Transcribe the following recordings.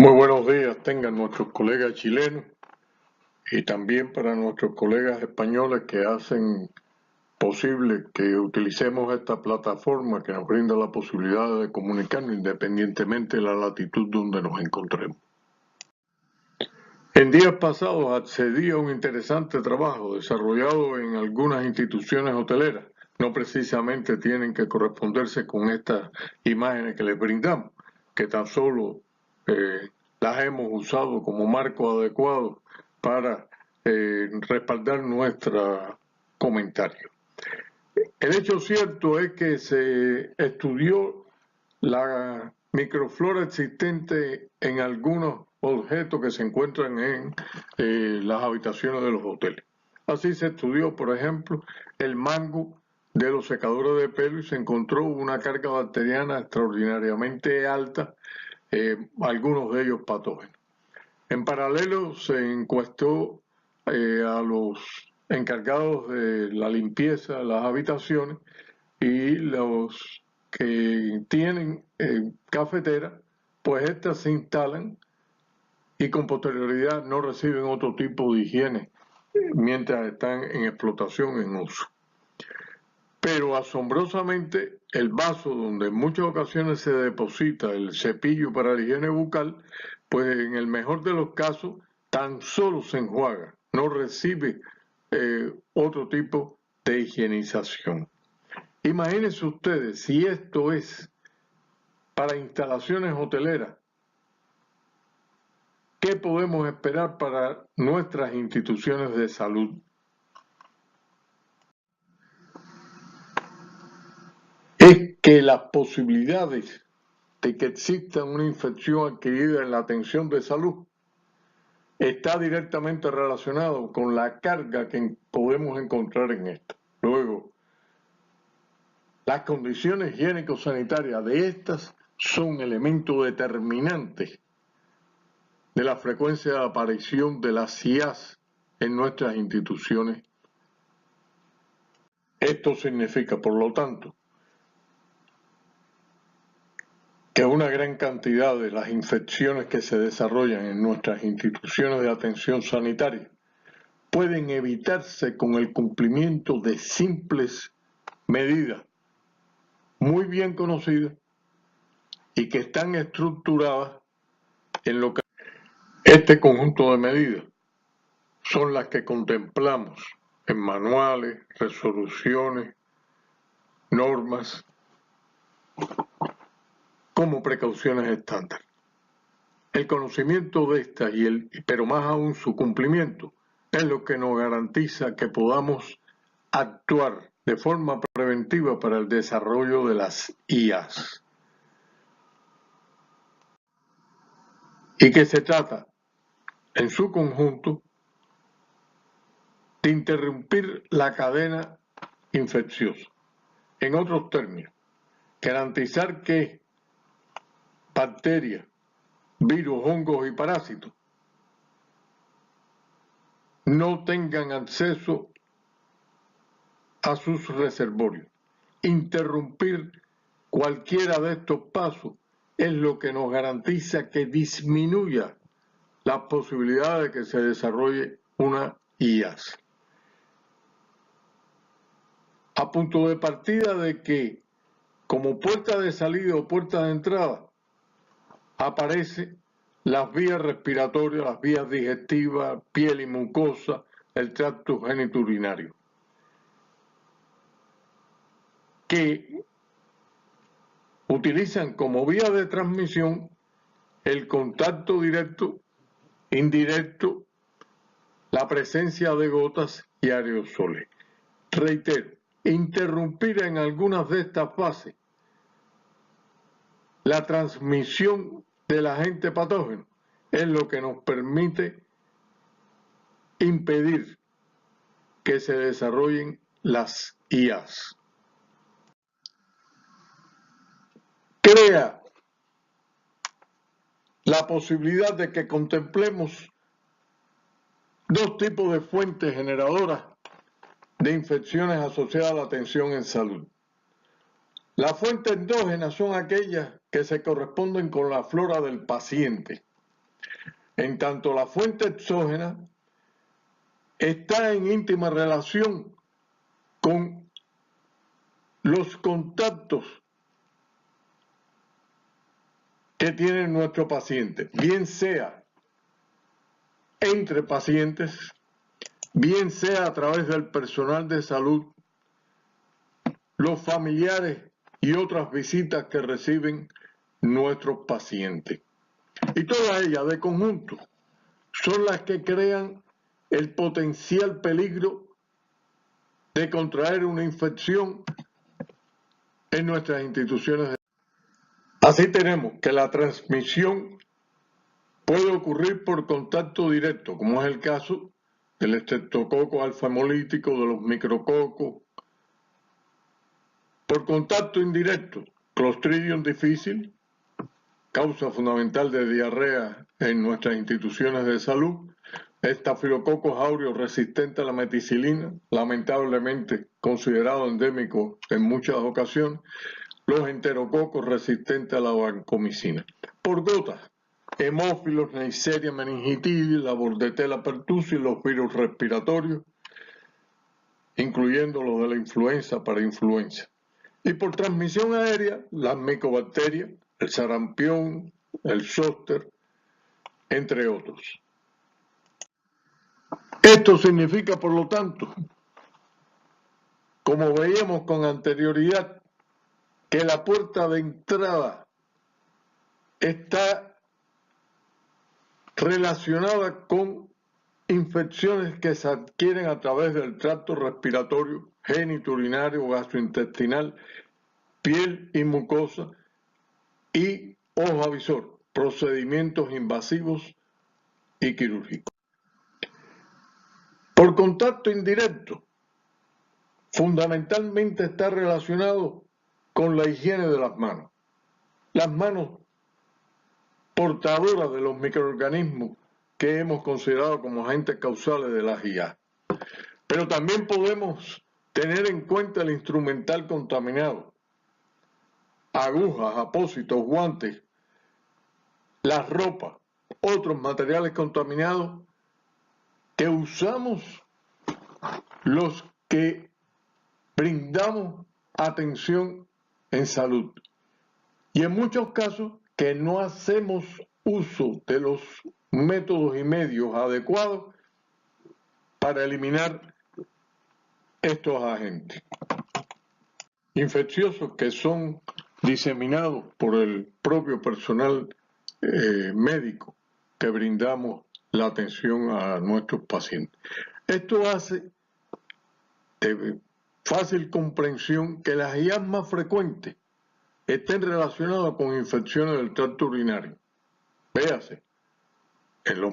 Muy buenos días tengan nuestros colegas chilenos y también para nuestros colegas españoles que hacen posible que utilicemos esta plataforma que nos brinda la posibilidad de comunicarnos independientemente de la latitud donde nos encontremos. En días pasados accedí a un interesante trabajo desarrollado en algunas instituciones hoteleras. No precisamente tienen que corresponderse con estas imágenes que les brindamos, que tan solo las hemos usado como marco adecuado para respaldar nuestro comentario. El hecho cierto es que se estudió la microflora existente en algunos objetos que se encuentran en las habitaciones de los hoteles. Así se estudió, por ejemplo, el mango de los secadores de pelo y se encontró una carga bacteriana extraordinariamente alta, algunos de ellos patógenos. En paralelo se encuestó a los encargados de la limpieza de las habitaciones y los que tienen cafeteras, pues estas se instalan y con posterioridad no reciben otro tipo de higiene mientras están en explotación, en uso. Pero asombrosamente el vaso donde en muchas ocasiones se deposita el cepillo para la higiene bucal, pues en el mejor de los casos tan solo se enjuaga, no recibe otro tipo de higienización. Imagínense ustedes si esto es para instalaciones hoteleras, ¿qué podemos esperar para nuestras instituciones de salud? Es que las posibilidades de que exista una infección adquirida en la atención de salud está directamente relacionado con la carga que podemos encontrar en esto. Luego, las condiciones higiénico-sanitarias de estas son elementos determinantes de la frecuencia de aparición de las IAS en nuestras instituciones. Esto significa, por lo tanto, que una gran cantidad de las infecciones que se desarrollan en nuestras instituciones de atención sanitaria pueden evitarse con el cumplimiento de simples medidas muy bien conocidas y que están estructuradas en lo que este conjunto de medidas son las que contemplamos en manuales, resoluciones, normas, como precauciones estándar. El conocimiento de estas pero más aún su cumplimiento es lo que nos garantiza que podamos actuar de forma preventiva para el desarrollo de las IAS. Y que se trata, en su conjunto, de interrumpir la cadena infecciosa. En otros términos, garantizar que bacterias, virus, hongos y parásitos no tengan acceso a sus reservorios. Interrumpir cualquiera de estos pasos es lo que nos garantiza que disminuya la posibilidad de que se desarrolle una IAS. A punto de partida de que, como puerta de salida o puerta de entrada, aparecen las vías respiratorias, las vías digestivas, piel y mucosa, el tracto genitourinario, que utilizan como vía de transmisión el contacto directo, indirecto, la presencia de gotas y aerosoles. Reitero, interrumpir en algunas de estas fases la transmisión del agente patógeno es lo que nos permite impedir que se desarrollen las IAS. Crea la posibilidad de que contemplemos dos tipos de fuentes generadoras de infecciones asociadas a la atención en salud. Las fuentes endógenas son aquellas que se corresponden con la flora del paciente, En tanto, la fuente exógena está en íntima relación con los contactos que tiene nuestro paciente, bien sea entre pacientes, bien sea a través del personal de salud, los familiares y otras visitas que reciben nuestros pacientes. Y todas ellas de conjunto son las que crean el potencial peligro de contraer una infección en nuestras instituciones. Así tenemos que la transmisión puede ocurrir por contacto directo, como es el caso del estreptococo alfa hemolítico, de los micrococos. Por contacto indirecto, Clostridium difficile, causa fundamental de diarrea en nuestras instituciones de salud, Staphylococcus aureus resistente a la meticilina, lamentablemente considerado endémico en muchas ocasiones, los enterococos resistentes a la vancomicina. Por gotas, hemófilos, Neisseria meningitidis, la Bordetella pertussis, los virus respiratorios, incluyendo los de la influenza para influenza. Y por transmisión aérea, las micobacterias, el sarampión, el zóster, entre otros. Esto significa, por lo tanto, como veíamos con anterioridad, que la puerta de entrada está relacionada con infecciones que se adquieren a través del tracto respiratorio, genitourinario, gastrointestinal, piel y mucosa y ojo avisor, procedimientos invasivos y quirúrgicos. Por contacto indirecto, fundamentalmente está relacionado con la higiene de las manos. Las manos portadoras de los microorganismos que hemos considerado como agentes causales de la IA. Pero también podemos tener en cuenta el instrumental contaminado, agujas, apósitos, guantes, las ropas, otros materiales contaminados que usamos los que brindamos atención en salud. Y en muchos casos que no hacemos uso de los métodos y medios adecuados para eliminar estos agentes infecciosos que son diseminados por el propio personal médico que brindamos la atención a nuestros pacientes. Esto hace de fácil comprensión que las IAs más frecuentes estén relacionadas con infecciones del tracto urinario. Véase, en la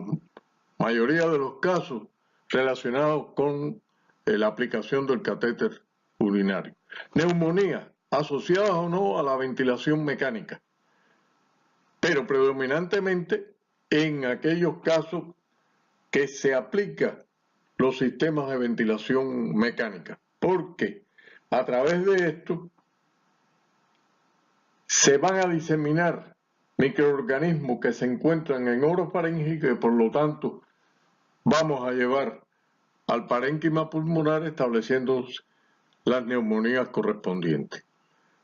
mayoría de los casos relacionados con la aplicación del catéter urinario. Neumonías asociadas o no a la ventilación mecánica, pero predominantemente en aquellos casos que se aplica los sistemas de ventilación mecánica, porque a través de esto se van a diseminar microorganismos que se encuentran en orofaringe y que por lo tanto vamos a llevar al parénquima pulmonar estableciendo las neumonías correspondientes.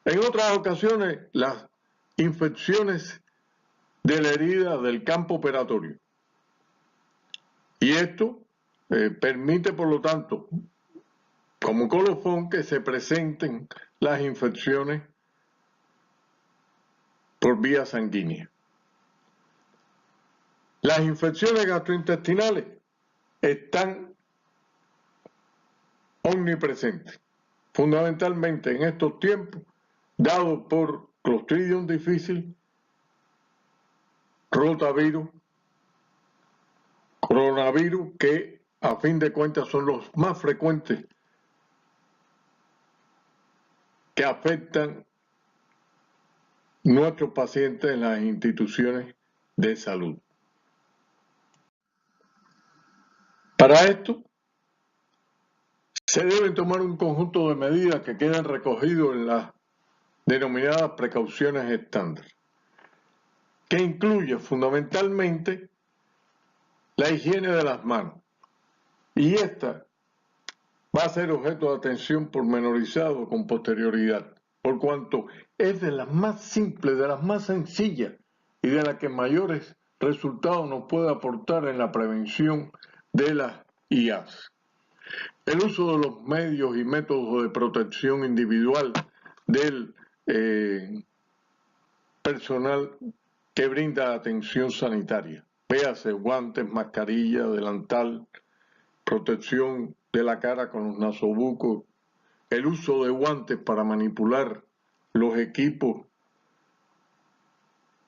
En otras ocasiones, las infecciones de la herida del campo operatorio. Y esto permite, por lo tanto, como colofón, que se presenten las infecciones por vía sanguínea. Las infecciones gastrointestinales están omnipresentes, fundamentalmente en estos tiempos, dados por Clostridium difficile, rotavirus, coronavirus, que a fin de cuentas son los más frecuentes que afectan nuestros pacientes en las instituciones de salud. Para esto, se deben tomar un conjunto de medidas que quedan recogidos en las denominadas precauciones estándar, que incluye fundamentalmente la higiene de las manos. Y esta va a ser objeto de atención pormenorizado con posterioridad, por cuanto es de las más simples, de las más sencillas y de las que mayores resultados nos puede aportar en la prevención de las IAs. El uso de los medios y métodos de protección individual del personal que brinda atención sanitaria. Véase guantes, mascarilla, delantal, protección de la cara con los nasobucos, el uso de guantes para manipular los equipos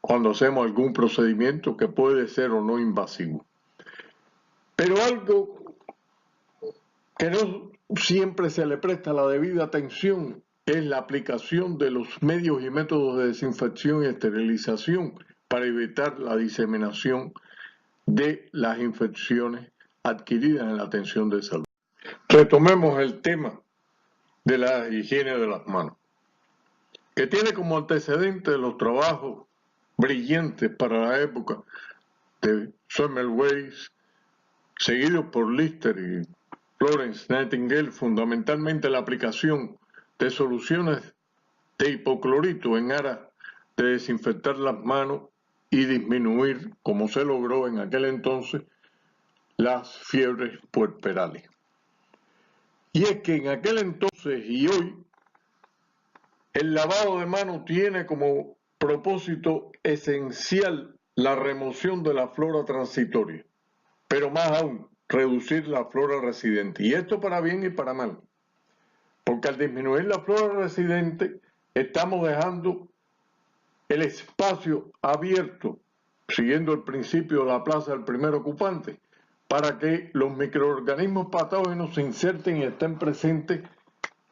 cuando hacemos algún procedimiento que puede ser o no invasivo. Pero algo que no siempre se le presta la debida atención es la aplicación de los medios y métodos de desinfección y esterilización para evitar la diseminación de las infecciones adquiridas en la atención de salud. Retomemos el tema de la higiene de las manos, que tiene como antecedente los trabajos brillantes para la época de Semmelweis, seguidos por Lister y Florence Nightingale, fundamentalmente la aplicación de soluciones de hipoclorito en aras de desinfectar las manos y disminuir, como se logró en aquel entonces, las fiebres puerperales. Y es que en aquel entonces y hoy, el lavado de manos tiene como propósito esencial la remoción de la flora transitoria, pero más aún, reducir la flora residente. Y esto para bien y para mal, porque al disminuir la flora residente estamos dejando el espacio abierto, siguiendo el principio de la plaza del primer ocupante, para que los microorganismos patógenos se inserten y estén presentes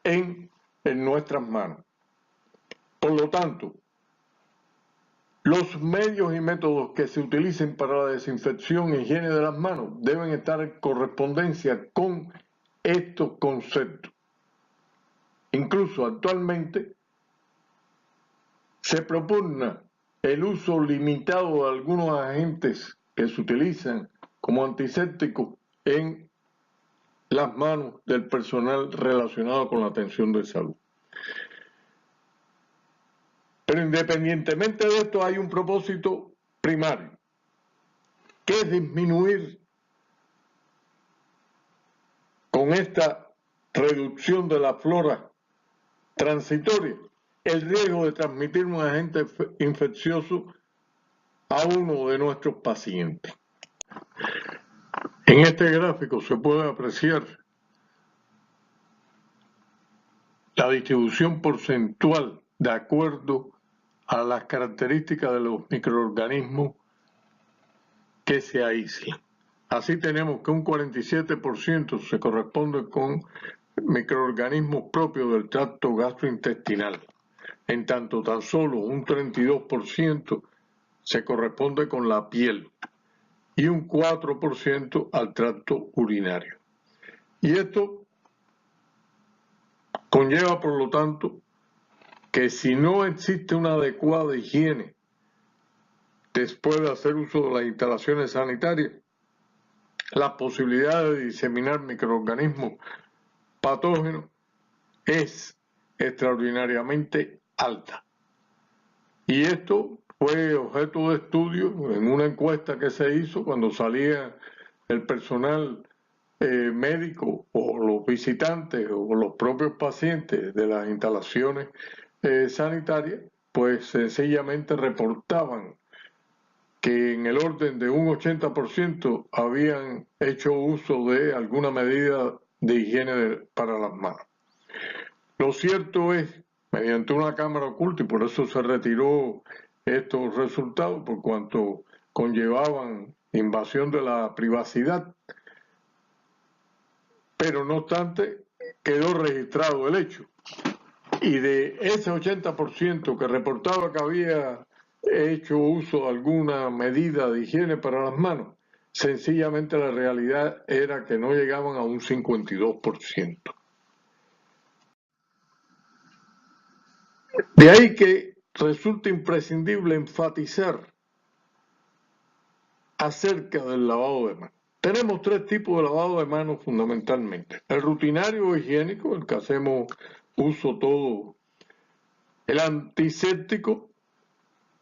en nuestras manos. Por lo tanto, los medios y métodos que se utilicen para la desinfección e higiene de las manos deben estar en correspondencia con estos conceptos. Incluso actualmente se propugna el uso limitado de algunos agentes que se utilizan como antisépticos en las manos del personal relacionado con la atención de salud. Pero independientemente de esto hay un propósito primario, que es disminuir con esta reducción de la flora transitoria el riesgo de transmitir un agente infeccioso a uno de nuestros pacientes. En este gráfico se puede apreciar la distribución porcentual de acuerdo a las características de los microorganismos que se aíslan. Así tenemos que un 47% se corresponde con microorganismos propios del tracto gastrointestinal, en tanto tan solo un 32% se corresponde con la piel y un 4% al tracto urinario. Y esto conlleva, por lo tanto, que si no existe una adecuada higiene después de hacer uso de las instalaciones sanitarias, la posibilidad de diseminar microorganismos patógenos es extraordinariamente alta. Y esto fue objeto de estudio en una encuesta que se hizo cuando salía el personal médico o los visitantes o los propios pacientes de las instalaciones sanitarias, pues sencillamente reportaban que en el orden de un 80% habían hecho uso de alguna medida de higiene para las manos. Lo cierto es, mediante una cámara oculta, y por eso se retiró estos resultados, por cuanto conllevaban invasión de la privacidad, pero no obstante quedó registrado el hecho. Y de ese 80% que reportaba que había hecho uso de alguna medida de higiene para las manos, sencillamente la realidad era que no llegaban a un 52%. De ahí que resulta imprescindible enfatizar acerca del lavado de manos. Tenemos tres tipos de lavado de manos fundamentalmente. El rutinario o higiénico, el que hacemos uso todo. El antiséptico,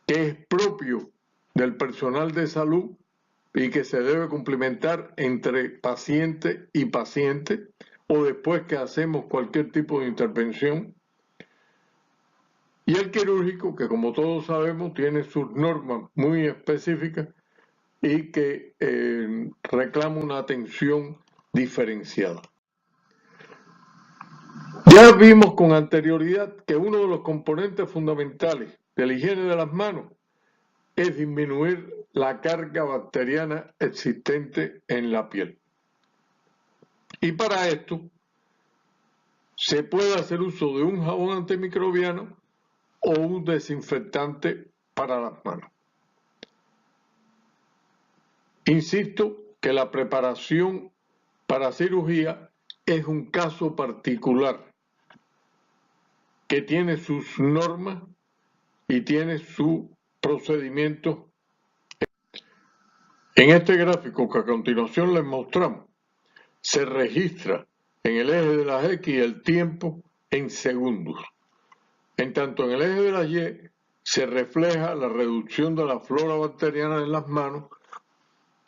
que es propio del personal de salud y que se debe cumplimentar entre paciente y paciente o después que hacemos cualquier tipo de intervención. Y el quirúrgico, que como todos sabemos tiene sus normas muy específicas y que reclama una atención diferenciada. Ya vimos con anterioridad que uno de los componentes fundamentales de la higiene de las manos es disminuir la carga bacteriana existente en la piel. Y para esto se puede hacer uso de un jabón antimicrobiano o un desinfectante para las manos. Insisto que la preparación para cirugía es un caso particular que tiene sus normas y tiene su procedimiento. En este gráfico que a continuación les mostramos, se registra en el eje de las X el tiempo en segundos. En tanto, en el eje de las Y se refleja la reducción de la flora bacteriana en las manos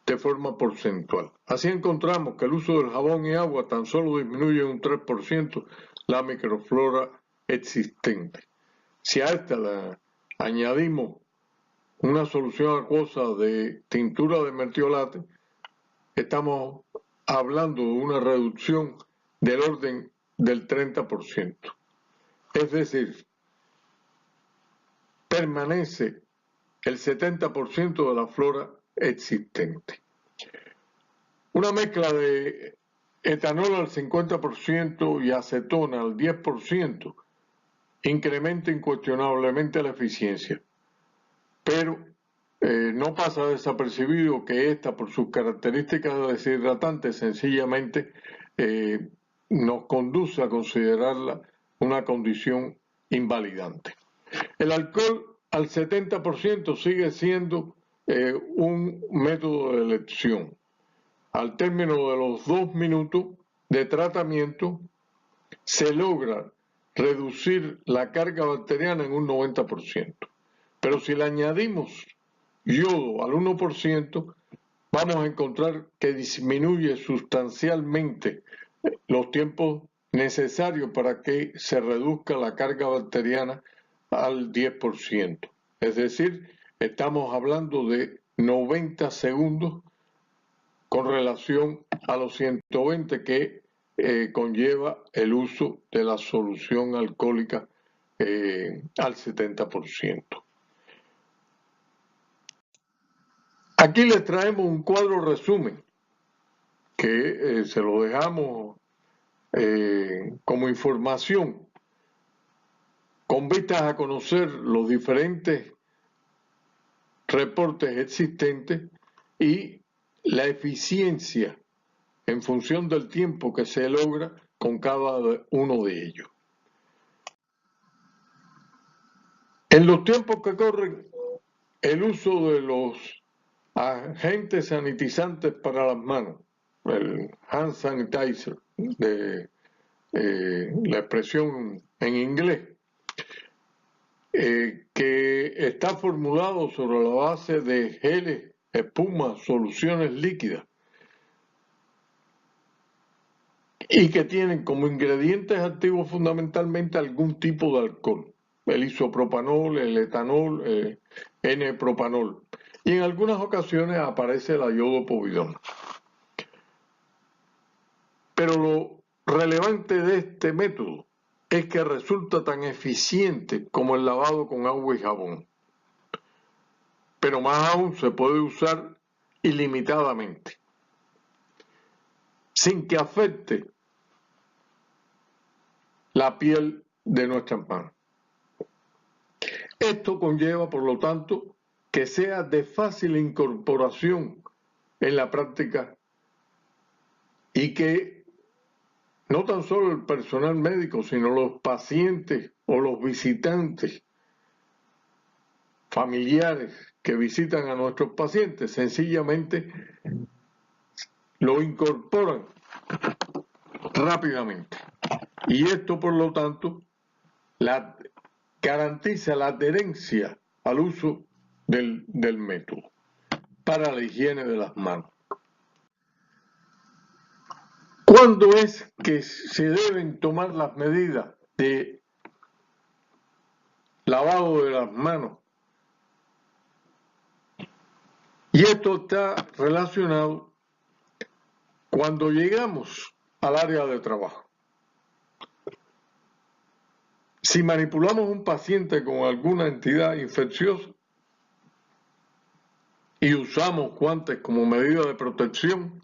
de forma porcentual. Así encontramos que el uso del jabón y agua tan solo disminuye un 3% la microflora existente. Si a esta le añadimos una solución acuosa de tintura de mertiolate, estamos hablando de una reducción del orden del 30%. Es decir, permanece el 70% de la flora existente. Una mezcla de etanol al 50% y acetona al 10% incrementa incuestionablemente la eficiencia, pero no pasa desapercibido que esta, por sus características deshidratantes, sencillamente nos conduce a considerarla una condición invalidante. El alcohol al 70% sigue siendo un método de elección. Al término de los 2 minutos de tratamiento, se logra reducir la carga bacteriana en un 90%. Pero si le añadimos yodo al 1%, vamos a encontrar que disminuye sustancialmente los tiempos necesarios para que se reduzca la carga bacteriana al 10%. Es decir, estamos hablando de 90 segundos con relación a los 120 que conlleva el uso de la solución alcohólica al 70%. Aquí les traemos un cuadro resumen que se lo dejamos como información con vistas a conocer los diferentes reportes existentes y la eficiencia en función del tiempo que se logra con cada uno de ellos. En los tiempos que corren, el uso de los agentes sanitizantes para las manos, el hand sanitizer, de la expresión en inglés, que está formulado sobre la base de geles, espumas, soluciones líquidas, y que tienen como ingredientes activos fundamentalmente algún tipo de alcohol, el isopropanol, el etanol, N-propanol, y en algunas ocasiones aparece la iodopovidona. Pero lo relevante de este método es que resulta tan eficiente como el lavado con agua y jabón, pero más aún se puede usar ilimitadamente, sin que afecte la piel de nuestras manos. Esto conlleva, por lo tanto, que sea de fácil incorporación en la práctica y que no tan solo el personal médico, sino los pacientes o los visitantes, familiares que visitan a nuestros pacientes sencillamente lo incorporan rápidamente. Y esto, por lo tanto, garantiza la adherencia al uso del método para la higiene de las manos. ¿Cuándo es que se deben tomar las medidas de lavado de las manos? Y esto está relacionado cuando llegamos al área de trabajo. Si manipulamos un paciente con alguna entidad infecciosa y usamos guantes como medida de protección,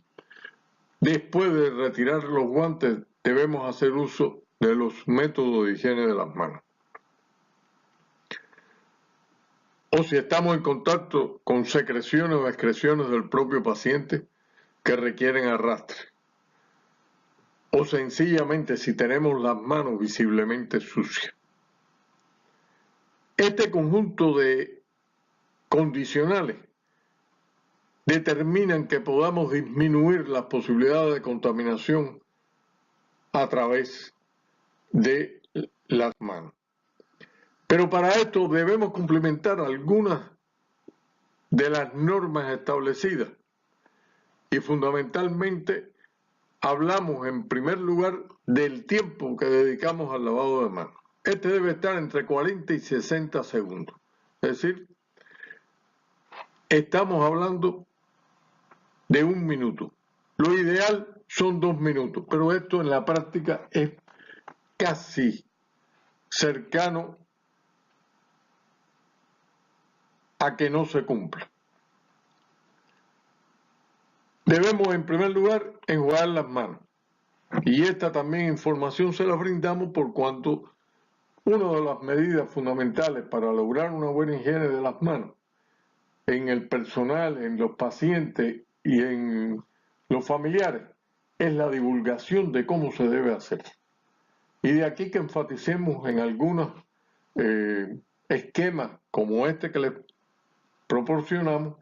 después de retirar los guantes debemos hacer uso de los métodos de higiene de las manos. O si estamos en contacto con secreciones o excreciones del propio paciente que requieren arrastre. O sencillamente si tenemos las manos visiblemente sucias. Este conjunto de condicionales determinan que podamos disminuir las posibilidades de contaminación a través de las manos. Pero para esto debemos cumplimentar algunas de las normas establecidas y fundamentalmente hablamos en primer lugar del tiempo que dedicamos al lavado de manos. Este debe estar entre 40 y 60 segundos. Es decir, estamos hablando de 1 minuto. Lo ideal son 2 minutos, pero esto en la práctica es casi cercano a que no se cumpla. Debemos en primer lugar enjuagar las manos. Y esta también información se la brindamos por cuanto una de las medidas fundamentales para lograr una buena higiene de las manos en el personal, en los pacientes y en los familiares es la divulgación de cómo se debe hacer. Y de aquí que enfaticemos en algunos esquemas como este que les proporcionamos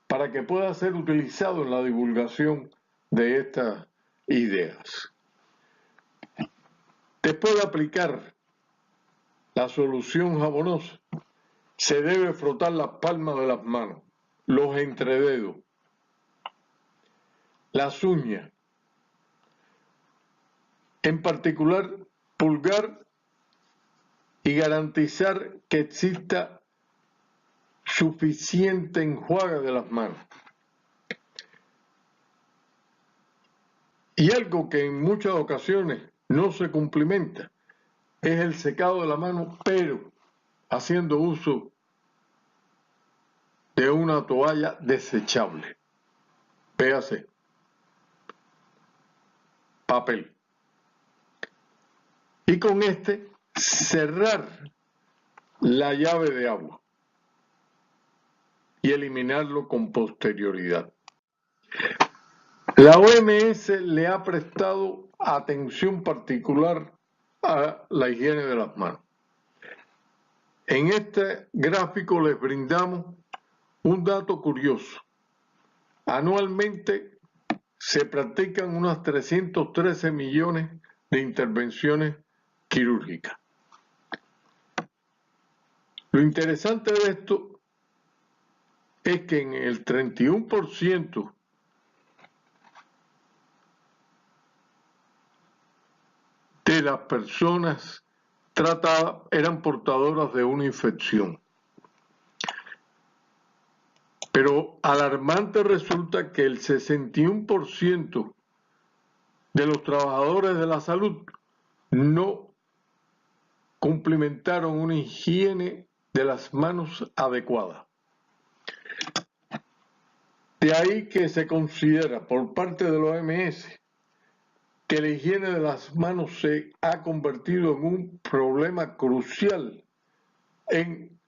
para que pueda ser utilizado en la divulgación de estas ideas. Después de aplicar la solución jabonosa, se debe frotar las palmas de las manos, los entrededos, las uñas, en particular pulgar, y garantizar que exista suficiente enjuague de las manos. Y algo que en muchas ocasiones no se cumplimenta es el secado de la mano, pero haciendo uso de una toalla desechable. Véase, papel. Y con este cerrar la llave de agua y eliminarlo con posterioridad. La OMS le ha prestado atención particular a la higiene de las manos. En este gráfico les brindamos un dato curioso. Anualmente se practican unas 313 millones de intervenciones quirúrgicas. Lo interesante de esto es que en el 31% de las personas tratadas eran portadoras de una infección. Pero alarmante resulta que el 61% de los trabajadores de la salud no cumplimentaron una higiene de las manos adecuada. De ahí que se considera por parte de la OMS que la higiene de las manos se ha convertido en un problema crucial en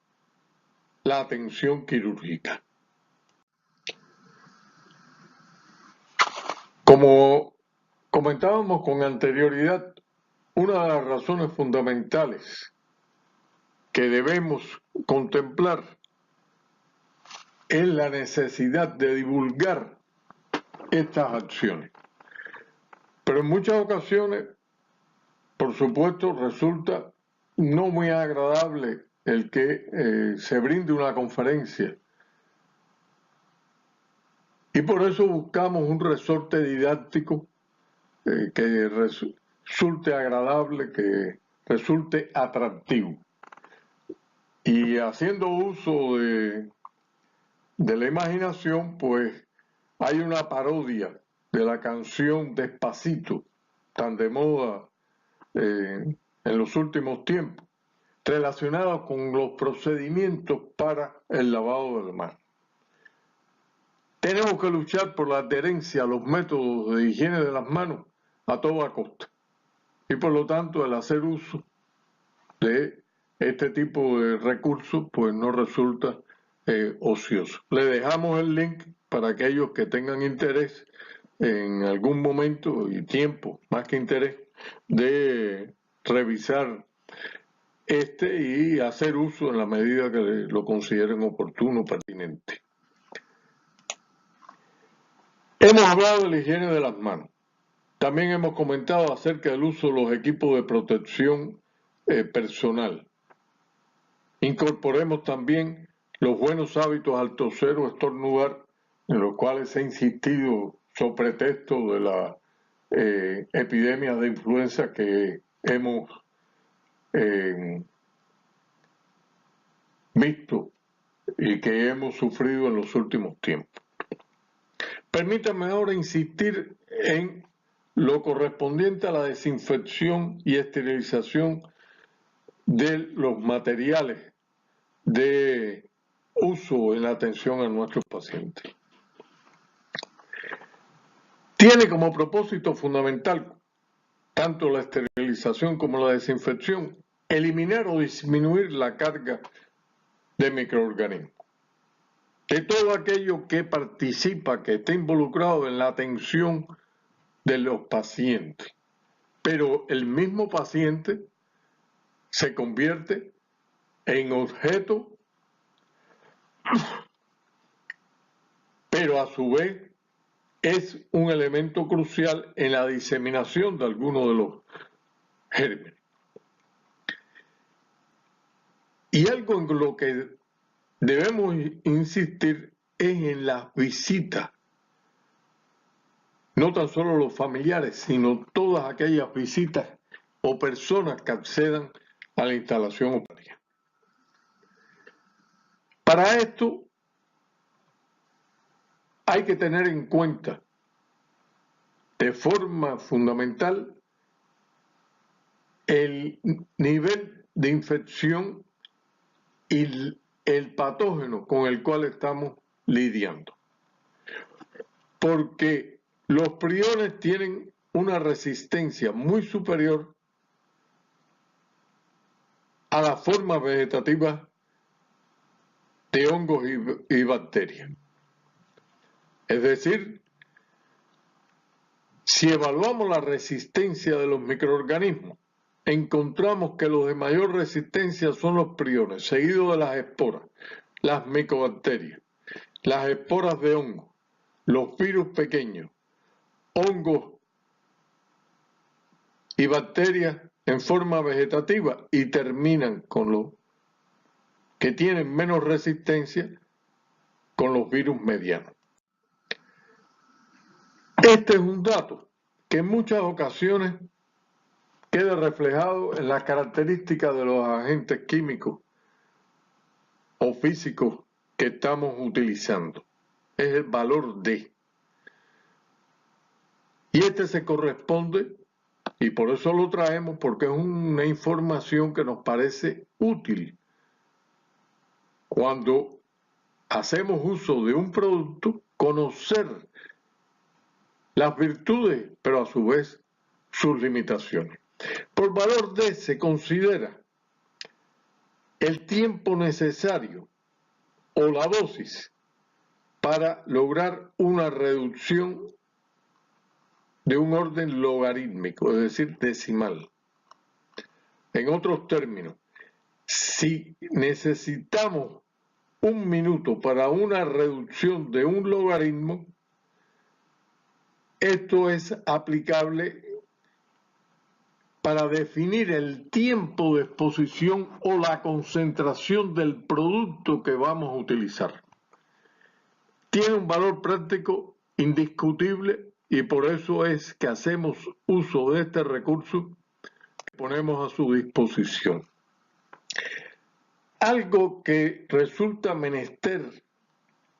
la atención quirúrgica. Como comentábamos con anterioridad, una de las razones fundamentales que debemos contemplar es la necesidad de divulgar estas acciones. Pero en muchas ocasiones, por supuesto, resulta no muy agradable el que se brinde una conferencia. Y por eso buscamos un resorte didáctico que resulte agradable, que resulte atractivo. Y haciendo uso de la imaginación, pues hay una parodia de la canción Despacito, tan de moda en los últimos tiempos, relacionada con los procedimientos para el lavado del mar. Tenemos que luchar por la adherencia a los métodos de higiene de las manos a toda costa. Y por lo tanto, el hacer uso de este tipo de recursos, pues no resulta ocioso. Le dejamos el link para aquellos que tengan interés en algún momento y tiempo, más que interés, de revisar y hacer uso en la medida que lo consideren oportuno, pertinente. Hemos hablado de la higiene de las manos. También hemos comentado acerca del uso de los equipos de protección personal. Incorporemos también los buenos hábitos al toser o estornudar, en los cuales se ha insistido sobre pretexto de la epidemia de influenza que hemos visto y que hemos sufrido en los últimos tiempos. Permítanme ahora insistir en lo correspondiente a la desinfección y esterilización de los materiales de uso en la atención a nuestros pacientes. Tiene como propósito fundamental tanto la esterilización como la desinfección, eliminar o disminuir la carga de microorganismos. De todo aquello que participa, que esté involucrado en la atención de los pacientes. Pero el mismo paciente se convierte en objeto, pero a su vez es un elemento crucial en la diseminación de algunos de los gérmenes. Y algo en lo que debemos insistir es en las visitas, no tan solo los familiares, sino todas aquellas visitas o personas que accedan a la instalación operaria. Para esto hay que tener en cuenta de forma fundamental el nivel de infección y el patógeno con el cual estamos lidiando. Porque los priones tienen una resistencia muy superior a las formas vegetativas de hongos y bacterias. Es decir, si evaluamos la resistencia de los microorganismos, encontramos que los de mayor resistencia son los priones, seguidos de las esporas, las micobacterias, las esporas de hongos, los virus pequeños, hongos y bacterias en forma vegetativa, y terminan con los que tienen menos resistencia, con los virus medianos. Este es un dato que en muchas ocasiones queda reflejado en las características de los agentes químicos o físicos que estamos utilizando. Es el valor D. Y este se corresponde, y por eso lo traemos, porque es una información que nos parece útil cuando hacemos uso de un producto, conocer las virtudes, pero a su vez sus limitaciones. Por valor D se considera el tiempo necesario o la dosis para lograr una reducción de un orden logarítmico, es decir, decimal. En otros términos, si necesitamos 1 minuto para una reducción de un logaritmo, esto es aplicable para definir el tiempo de exposición o la concentración del producto que vamos a utilizar. Tiene un valor práctico indiscutible y por eso es que hacemos uso de este recurso que ponemos a su disposición. Algo que resulta menester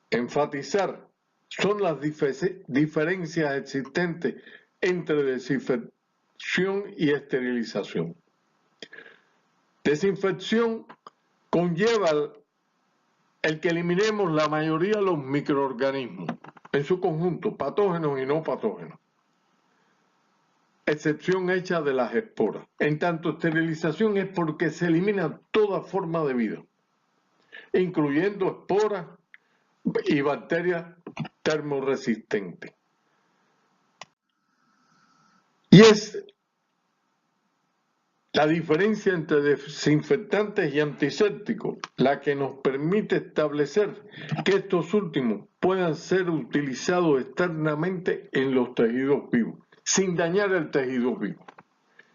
enfatizar son las diferencias existentes entre desinfección y esterilización. Desinfección conlleva el que eliminemos la mayoría de los microorganismos, en su conjunto, patógenos y no patógenos, excepción hecha de las esporas. En tanto, esterilización es porque se elimina toda forma de vida, incluyendo esporas y bacterias termoresistentes. Y es la diferencia entre desinfectantes y antisépticos la que nos permite establecer que estos últimos puedan ser utilizados externamente en los tejidos vivos, sin dañar el tejido vivo.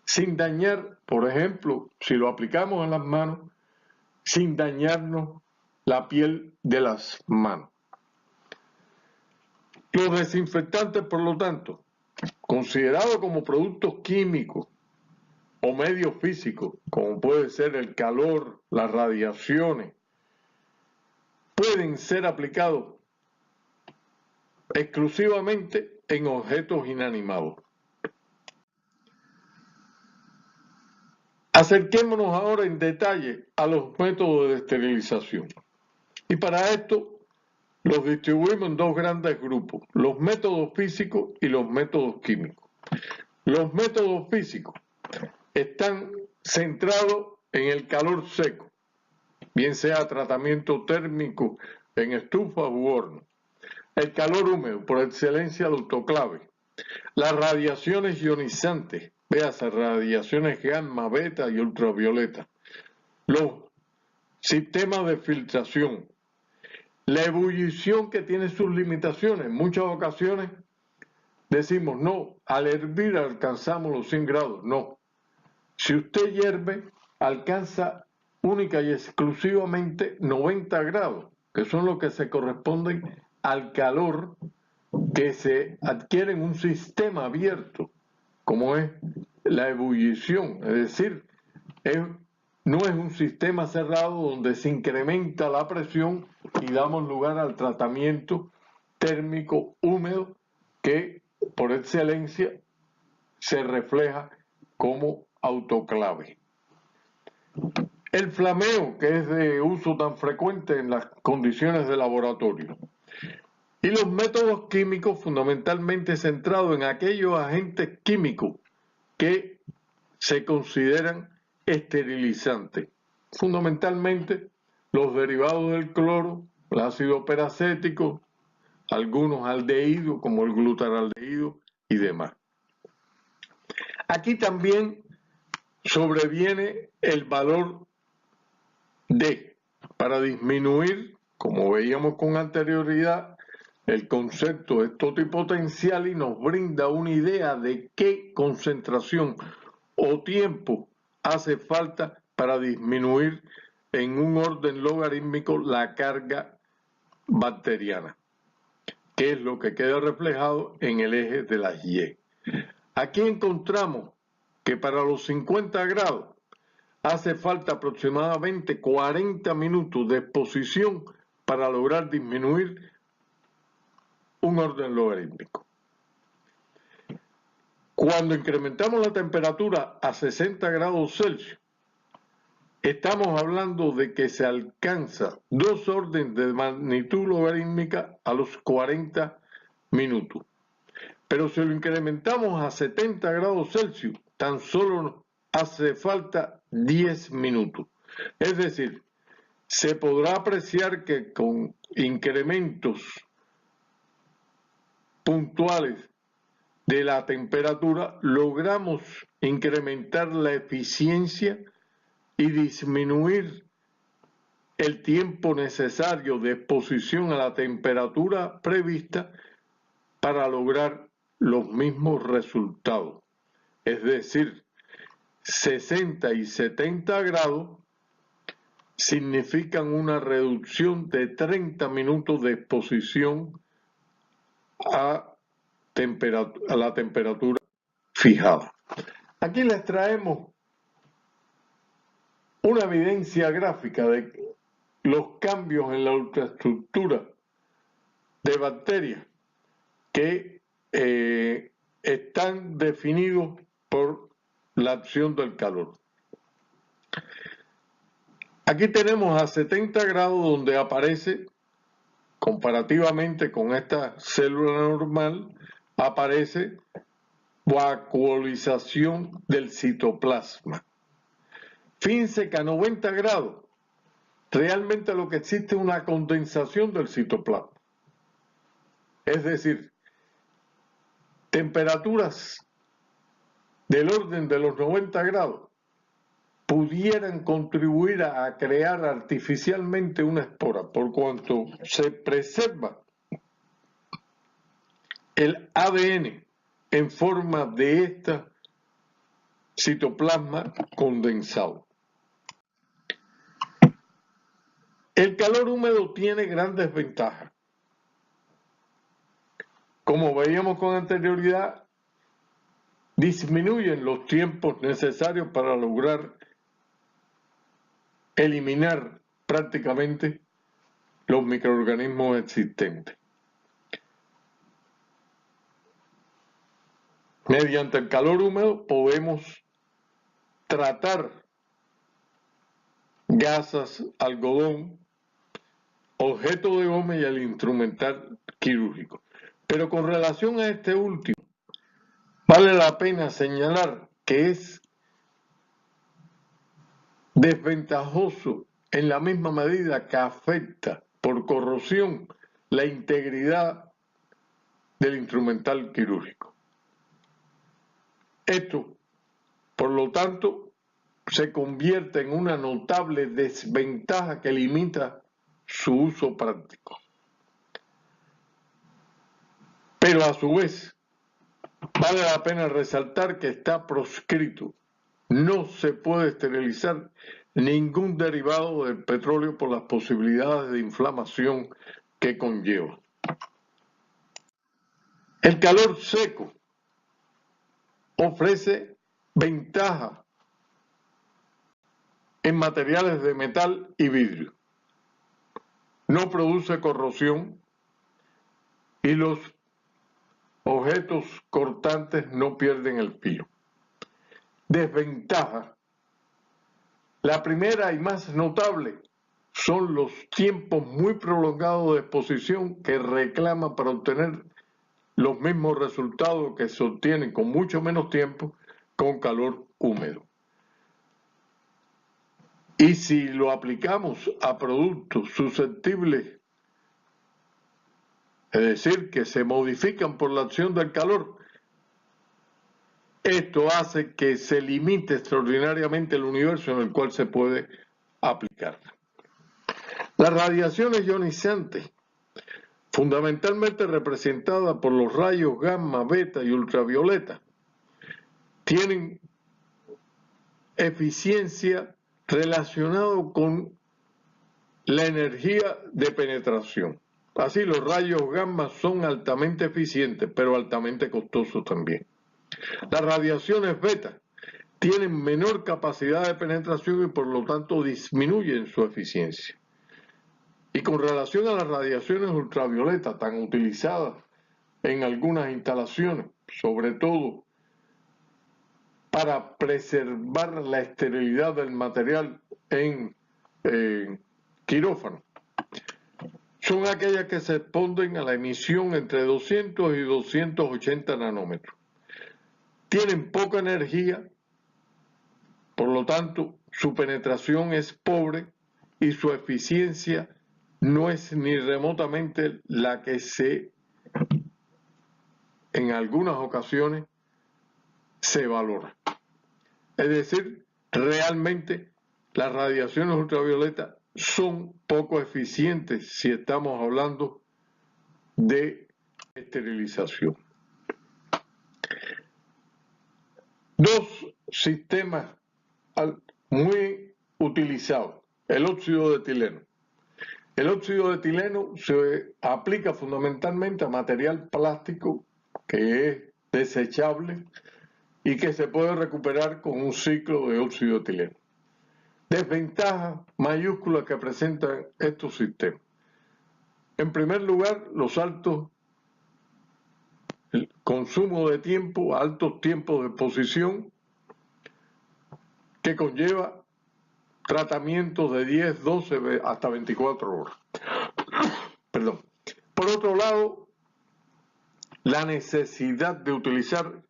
Sin dañar, por ejemplo, si lo aplicamos en las manos, sin dañarnos la piel de las manos. Los desinfectantes, por lo tanto, considerados como productos químicos o medios físicos, como puede ser el calor, las radiaciones, pueden ser aplicados exclusivamente en objetos inanimados. Acerquémonos ahora en detalle a los métodos de esterilización. Y para esto los distribuimos en dos grandes grupos, los métodos físicos y los métodos químicos. Los métodos físicos están centrados en el calor seco, bien sea tratamiento térmico en estufas u horno. El calor húmedo, por excelencia el autoclave. Las radiaciones ionizantes, véase radiaciones gamma, beta y ultravioleta. Los sistemas de filtración. La ebullición que tiene sus limitaciones. En muchas ocasiones decimos, no, al hervir alcanzamos los 100 grados. No. Si usted hierve, alcanza única y exclusivamente 90 grados, que son los que se corresponden al calor que se adquiere en un sistema abierto, como es la ebullición. Es decir, no es un sistema cerrado donde se incrementa la presión y damos lugar al tratamiento térmico húmedo que por excelencia se refleja como autoclave. El flameo, que es de uso tan frecuente en las condiciones de laboratorio. Y los métodos químicos fundamentalmente centrados en aquellos agentes químicos que se consideran esterilizantes. Fundamentalmente los derivados del cloro, el ácido peracético, algunos aldehídos como el glutaraldehído y demás. Aquí también sobreviene el valor D para disminuir, como veíamos con anterioridad, el concepto es totipotencial y nos brinda una idea de qué concentración o tiempo hace falta para disminuir en un orden logarítmico la carga bacteriana, que es lo que queda reflejado en el eje de las Y. Aquí encontramos que para los 50 grados hace falta aproximadamente 40 minutos de exposición para lograr disminuir un orden logarítmico. Cuando incrementamos la temperatura a 60 grados Celsius, estamos hablando de que se alcanza 2 órdenes de magnitud logarítmica a los 40 minutos. Pero si lo incrementamos a 70 grados Celsius, tan solo hace falta 10 minutos. Es decir, se podrá apreciar que con incrementos puntuales de la temperatura logramos incrementar la eficiencia y disminuir el tiempo necesario de exposición a la temperatura prevista para lograr los mismos resultados. Es decir, 60 y 70 grados significan una reducción de 30 minutos de exposición a la temperatura fijada. Aquí les traemos una evidencia gráfica de los cambios en la ultraestructura de bacterias que están definidos por la acción del calor. Aquí tenemos a 70 grados donde aparece, comparativamente con esta célula normal, aparece vacuolización del citoplasma. Fíjense que a 90 grados realmente lo que existe es una condensación del citoplasma. Es decir, temperaturas del orden de los 90 grados pudieran contribuir a crear artificialmente una espora, por cuanto se preserva el ADN en forma de este citoplasma condensado. El calor húmedo tiene grandes ventajas. Como veíamos con anterioridad, disminuyen los tiempos necesarios para lograr eliminar prácticamente los microorganismos existentes. Mediante el calor húmedo podemos tratar gasas, algodón, objetos de goma y el instrumental quirúrgico. Pero con relación a este último, vale la pena señalar que es desventajoso en la misma medida que afecta por corrosión la integridad del instrumental quirúrgico. Esto, por lo tanto, se convierte en una notable desventaja que limita su uso práctico. Pero a su vez, vale la pena resaltar que está proscrito. No se puede esterilizar ningún derivado del petróleo por las posibilidades de inflamación que conlleva. El calor seco ofrece ventaja en materiales de metal y vidrio. No produce corrosión y los objetos cortantes no pierden el filo. Desventaja. La primera y más notable son los tiempos muy prolongados de exposición que reclaman para obtener los mismos resultados que se obtienen con mucho menos tiempo con calor húmedo. Y si lo aplicamos a productos susceptibles, es decir, que se modifican por la acción del calor, esto hace que se limite extraordinariamente el universo en el cual se puede aplicar. Las radiaciones ionizantes, fundamentalmente representadas por los rayos gamma, beta y ultravioleta, tienen eficiencia relacionada con la energía de penetración. Así, los rayos gamma son altamente eficientes, pero altamente costosos también. Las radiaciones beta tienen menor capacidad de penetración y por lo tanto disminuyen su eficiencia. Y con relación a las radiaciones ultravioletas tan utilizadas en algunas instalaciones, sobre todo para preservar la esterilidad del material en quirófano, son aquellas que se exponen a la emisión entre 200 y 280 nanómetros. Tienen poca energía, por lo tanto, su penetración es pobre y su eficiencia no es ni remotamente la que en algunas ocasiones se valora. Es decir, realmente las radiaciones ultravioletas son poco eficientes si estamos hablando de esterilización. Dos sistemas muy utilizados, el óxido de etileno. El óxido de etileno se aplica fundamentalmente a material plástico que es desechable y que se puede recuperar con un ciclo de óxido de etileno. Desventajas mayúsculas que presentan estos sistemas. En primer lugar, los altos consumo de tiempo, altos tiempos de exposición, que conlleva tratamientos de 10, 12 hasta 24 horas. Perdón. Por otro lado, la necesidad de utilizar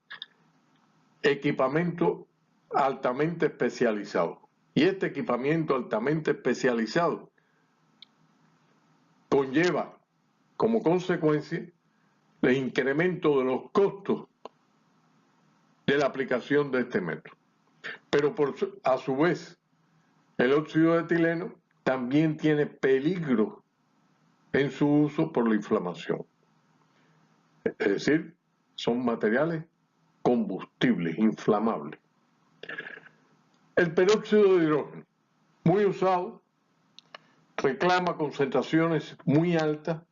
equipamiento altamente especializado. Y este equipamiento altamente especializado conlleva como consecuencia el incremento de los costos de la aplicación de este método. Pero a su vez, el óxido de etileno también tiene peligro en su uso por la inflamación. Es decir, son materiales combustibles, inflamables. El peróxido de hidrógeno, muy usado, reclama concentraciones muy altas,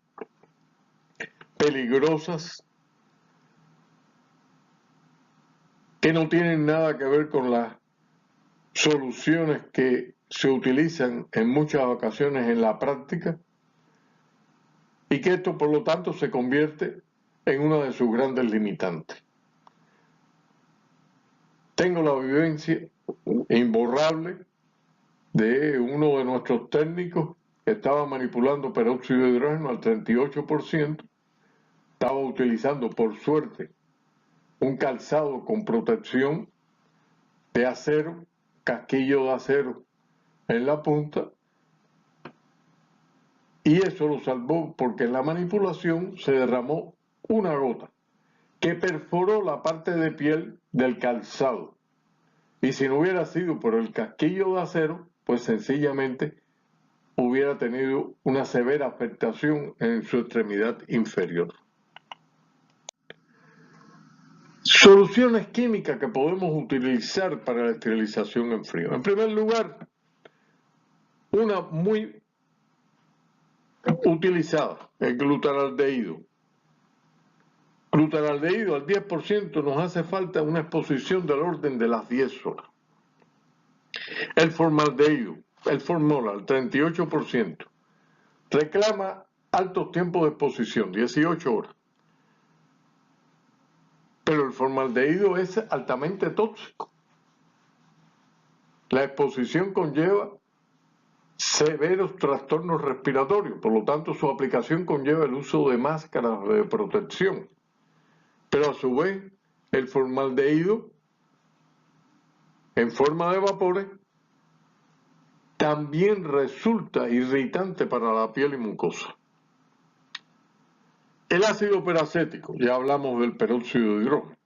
peligrosas, que no tienen nada que ver con las soluciones que se utilizan en muchas ocasiones en la práctica, y que esto por lo tanto se convierte en una de sus grandes limitantes. Tengo la vivencia imborrable de uno de nuestros técnicos que estaba manipulando peróxido de hidrógeno al 38%, estaba utilizando por suerte un calzado con protección de acero, casquillo de acero en la punta, y eso lo salvó porque en la manipulación se derramó una gota que perforó la parte de piel del calzado. Y si no hubiera sido por el casquillo de acero, pues sencillamente hubiera tenido una severa afectación en su extremidad inferior. Soluciones químicas que podemos utilizar para la esterilización en frío. En primer lugar, una muy utilizada, el glutaraldehído. Glutaraldehído al 10% nos hace falta una exposición del orden de las 10 horas. El formaldehído, el formol al 38%, reclama altos tiempos de exposición, 18 horas. Pero el formaldehído es altamente tóxico. La exposición conlleva severos trastornos respiratorios, por lo tanto su aplicación conlleva el uso de máscaras de protección. Pero a su vez, el formaldehído, en forma de vapores, también resulta irritante para la piel y mucosa. El ácido peracético, ya hablamos del peróxido de hidrógeno.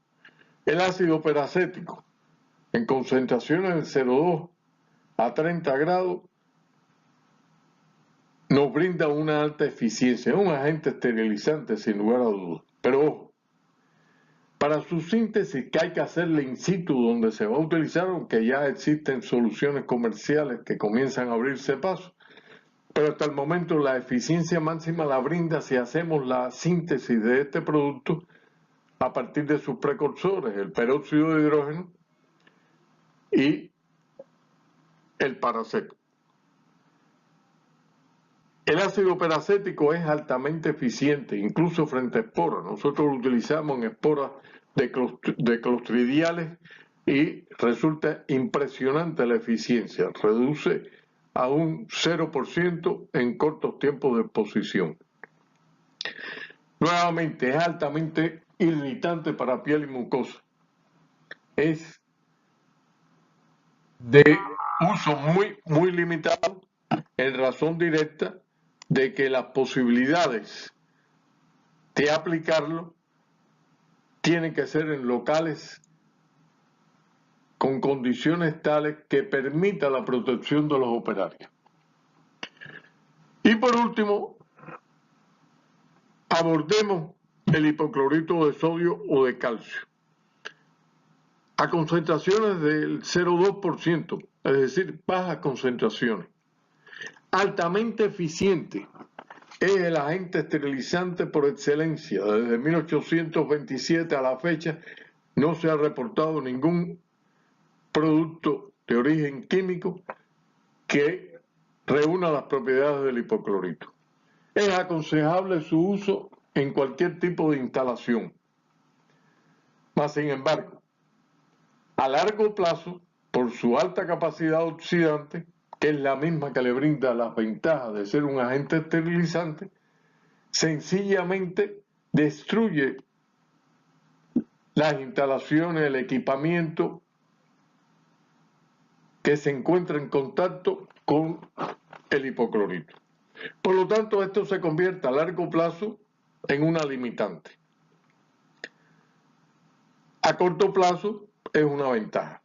El ácido peracético, en concentraciones de 0,2 a 30 grados, nos brinda una alta eficiencia. Es un agente esterilizante, sin lugar a dudas. Pero ojo, para su síntesis, que hay que hacerle in situ donde se va a utilizar, aunque ya existen soluciones comerciales que comienzan a abrirse paso. Pero hasta el momento la eficiencia máxima la brinda si hacemos la síntesis de este producto a partir de sus precursores, el peróxido de hidrógeno y el paracético. El ácido peracético es altamente eficiente, incluso frente a esporas. Nosotros lo utilizamos en esporas de clostridiales y resulta impresionante la eficiencia. Reduce a un 0% en cortos tiempos de exposición. Nuevamente, es altamente irritante para piel y mucosa. Es de uso muy limitado en razón directa de que las posibilidades de aplicarlo tienen que ser en locales con condiciones tales que permita la protección de los operarios. Y por último, abordemos el hipoclorito de sodio o de calcio. A concentraciones del 0,2%, es decir, bajas concentraciones. Altamente eficiente, es el agente esterilizante por excelencia. Desde 1827 a la fecha no se ha reportado ningún producto de origen químico que reúna las propiedades del hipoclorito. Es aconsejable su uso en cualquier tipo de instalación. Mas, sin embargo, a largo plazo, por su alta capacidad oxidante, que es la misma que le brinda las ventajas de ser un agente esterilizante, sencillamente destruye las instalaciones, el equipamiento que se encuentra en contacto con el hipoclorito. Por lo tanto, esto se convierte a largo plazo en una limitante. A corto plazo es una ventaja.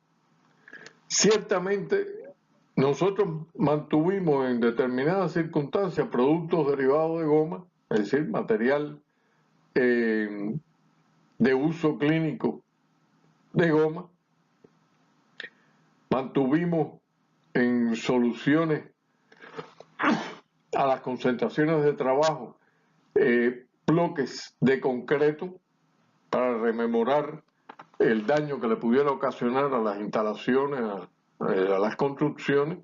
Ciertamente, nosotros mantuvimos en determinadas circunstancias productos derivados de goma, es decir, material de uso clínico de goma. Mantuvimos en soluciones a las concentraciones de trabajo bloques de concreto para rememorar el daño que le pudiera ocasionar a las instalaciones, a las construcciones,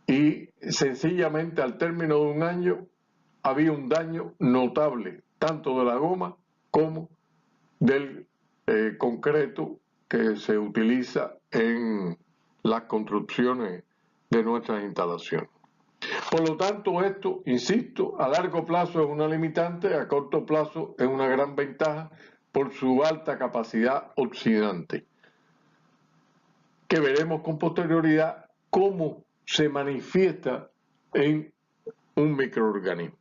y sencillamente al término de un año había un daño notable, tanto de la goma como del concreto que se utiliza en las construcciones de nuestras instalaciones. Por lo tanto, esto, insisto, a largo plazo es una limitante, a corto plazo es una gran ventaja por su alta capacidad oxidante, que veremos con posterioridad cómo se manifiesta en un microorganismo.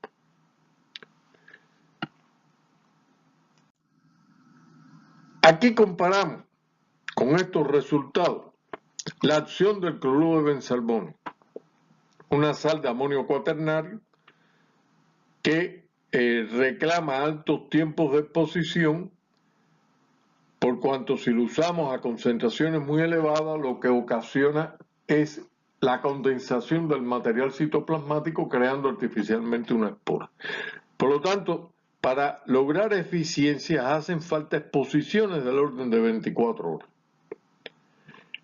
Aquí comparamos con estos resultados la acción del cloruro de benzalbón, una sal de amonio cuaternario que reclama altos tiempos de exposición, por cuanto si lo usamos a concentraciones muy elevadas, lo que ocasiona es la condensación del material citoplasmático, creando artificialmente una espora. Por lo tanto, para lograr eficiencias hacen falta exposiciones del orden de 24 horas.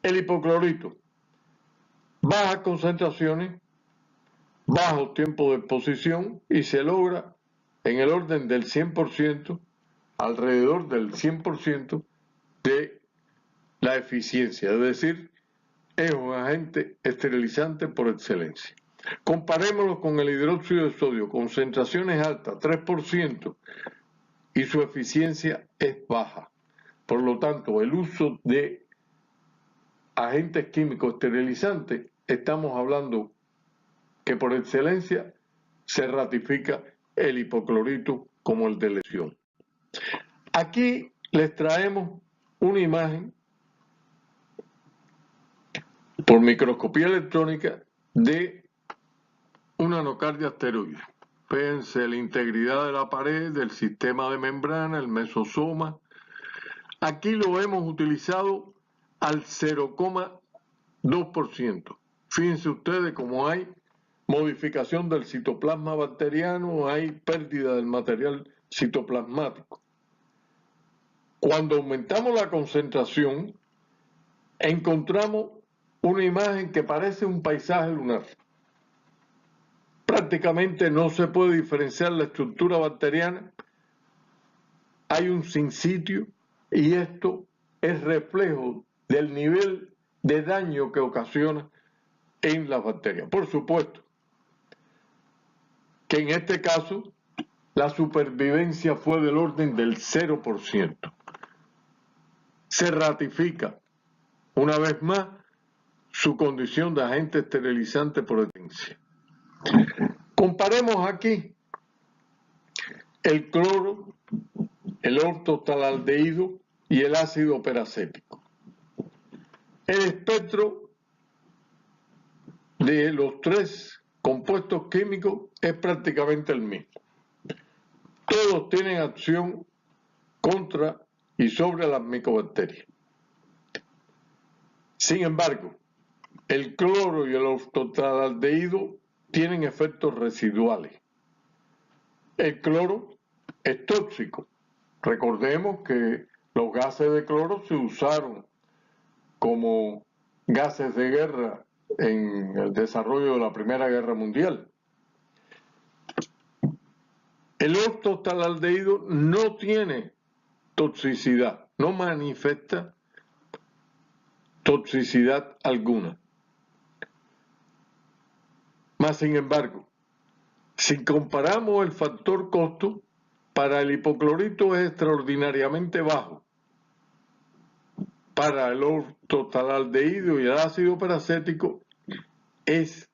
El hipoclorito, bajas concentraciones, bajos tiempos de exposición, y se logra en el orden del 100%, alrededor del 100% de la eficiencia, es decir, es un agente esterilizante por excelencia. Comparémoslo con el hidróxido de sodio, concentraciones altas, 3%, y su eficiencia es baja. Por lo tanto, el uso de agentes químicos esterilizantes, estamos hablando que por excelencia se ratifica el hipoclorito como el de elección. Aquí les traemos una imagen por microscopía electrónica de una anocardia asteroide. Fíjense la integridad de la pared, del sistema de membrana, el mesosoma. Aquí lo hemos utilizado al 0,2%. Fíjense ustedes cómo hay modificación del citoplasma bacteriano, hay pérdida del material citoplasmático. Cuando aumentamos la concentración, encontramos una imagen que parece un paisaje lunar. Prácticamente no se puede diferenciar la estructura bacteriana, hay un sinsitio, y esto es reflejo del nivel de daño que ocasiona en las bacterias. Por supuesto que en este caso la supervivencia fue del orden del 0%. Se ratifica una vez más su condición de agente esterilizante por excelencia. Comparemos aquí el cloro, el ortotalaldehído y el ácido peracético. El espectro de los tres compuestos químicos es prácticamente el mismo. Todos tienen acción contra y sobre las micobacterias. Sin embargo, el cloro y el ortotaldehído tienen efectos residuales. El cloro es tóxico. Recordemos que los gases de cloro se usaron como gases de guerra en el desarrollo de la Primera Guerra Mundial. El ortotaldehído no tiene toxicidad, no manifiesta toxicidad alguna. Mas, sin embargo, si comparamos el factor costo, para el hipoclorito es extraordinariamente bajo. Para el ortotaldehído y el ácido peracético es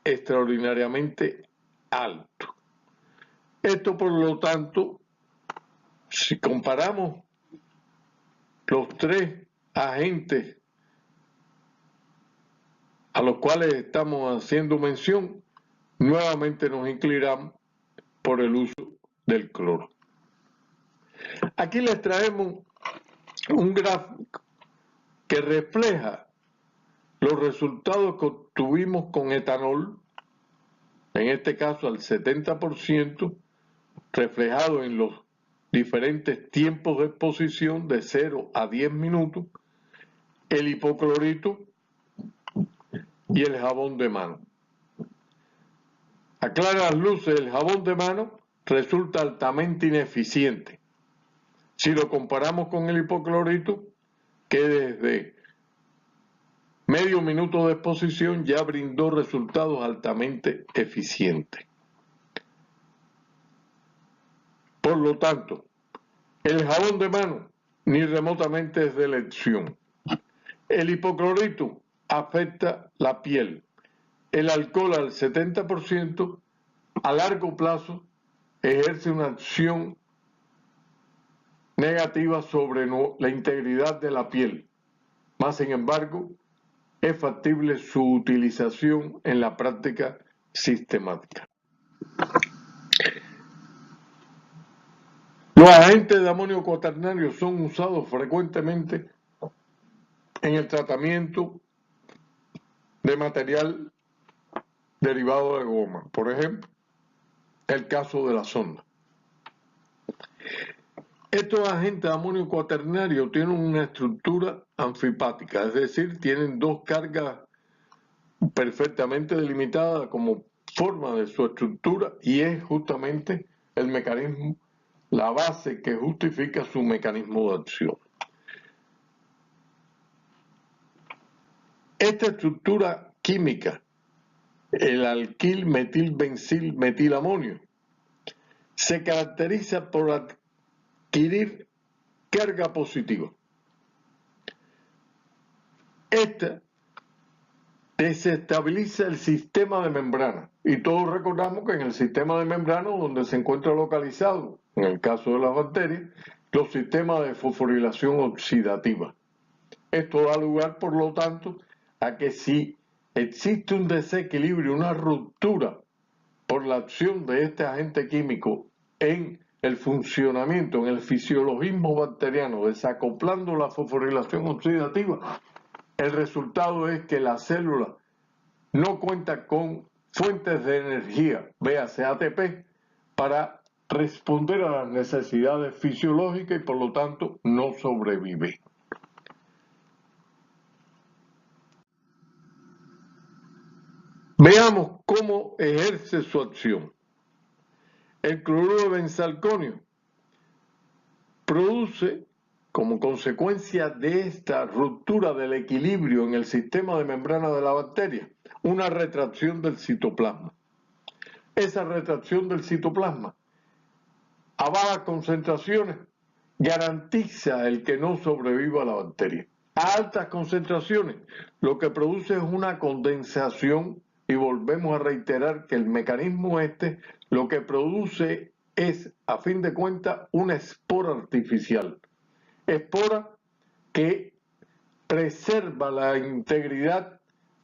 extraordinariamente alto. Esto, por lo tanto, si comparamos los tres agentes a los cuales estamos haciendo mención, nuevamente nos inclinamos por el uso del cloro. Aquí les traemos un gráfico que refleja los resultados que obtuvimos con etanol, en este caso al 70%, reflejado en los diferentes tiempos de exposición de 0 a 10 minutos, el hipoclorito y el jabón de mano. A claras luces, el jabón de mano resulta altamente ineficiente si lo comparamos con el hipoclorito, que desde medio minuto de exposición ya brindó resultados altamente eficientes. Por lo tanto, el jabón de mano ni remotamente es de elección. El hipoclorito afecta la piel. El alcohol al 70% a largo plazo ejerce una acción negativa sobre la integridad de la piel. Más sin embargo, es factible su utilización en la práctica sistemática. Los agentes de amonio cuaternario son usados frecuentemente en el tratamiento de material derivado de goma. Por ejemplo, el caso de la sonda. Estos agentes de amonio cuaternario tienen una estructura anfipática, es decir, tienen dos cargas perfectamente delimitadas como forma de su estructura y es justamente el mecanismo, la base que justifica su mecanismo de acción. Esta estructura química, el alquil metil bencil metilamonio, se caracteriza por adquirir carga positiva. Esta desestabiliza el sistema de membrana y todos recordamos que en el sistema de membrana donde se encuentra localizado, en el caso de las bacterias, los sistemas de fosforilación oxidativa. Esto da lugar, por lo tanto, a que si existe un desequilibrio, una ruptura por la acción de este agente químico en el funcionamiento, en el fisiologismo bacteriano, desacoplando la fosforilación oxidativa, el resultado es que la célula no cuenta con fuentes de energía, véase ATP, para responder a las necesidades fisiológicas y por lo tanto no sobrevive. Veamos cómo ejerce su acción. El cloruro de benzalconio produce, como consecuencia de esta ruptura del equilibrio en el sistema de membrana de la bacteria, una retracción del citoplasma. Esa retracción del citoplasma a bajas concentraciones garantiza el que no sobreviva la bacteria. A altas concentraciones lo que produce es una condensación y volvemos a reiterar que el mecanismo lo que produce es, a fin de cuentas, una espora artificial. Espora que preserva la integridad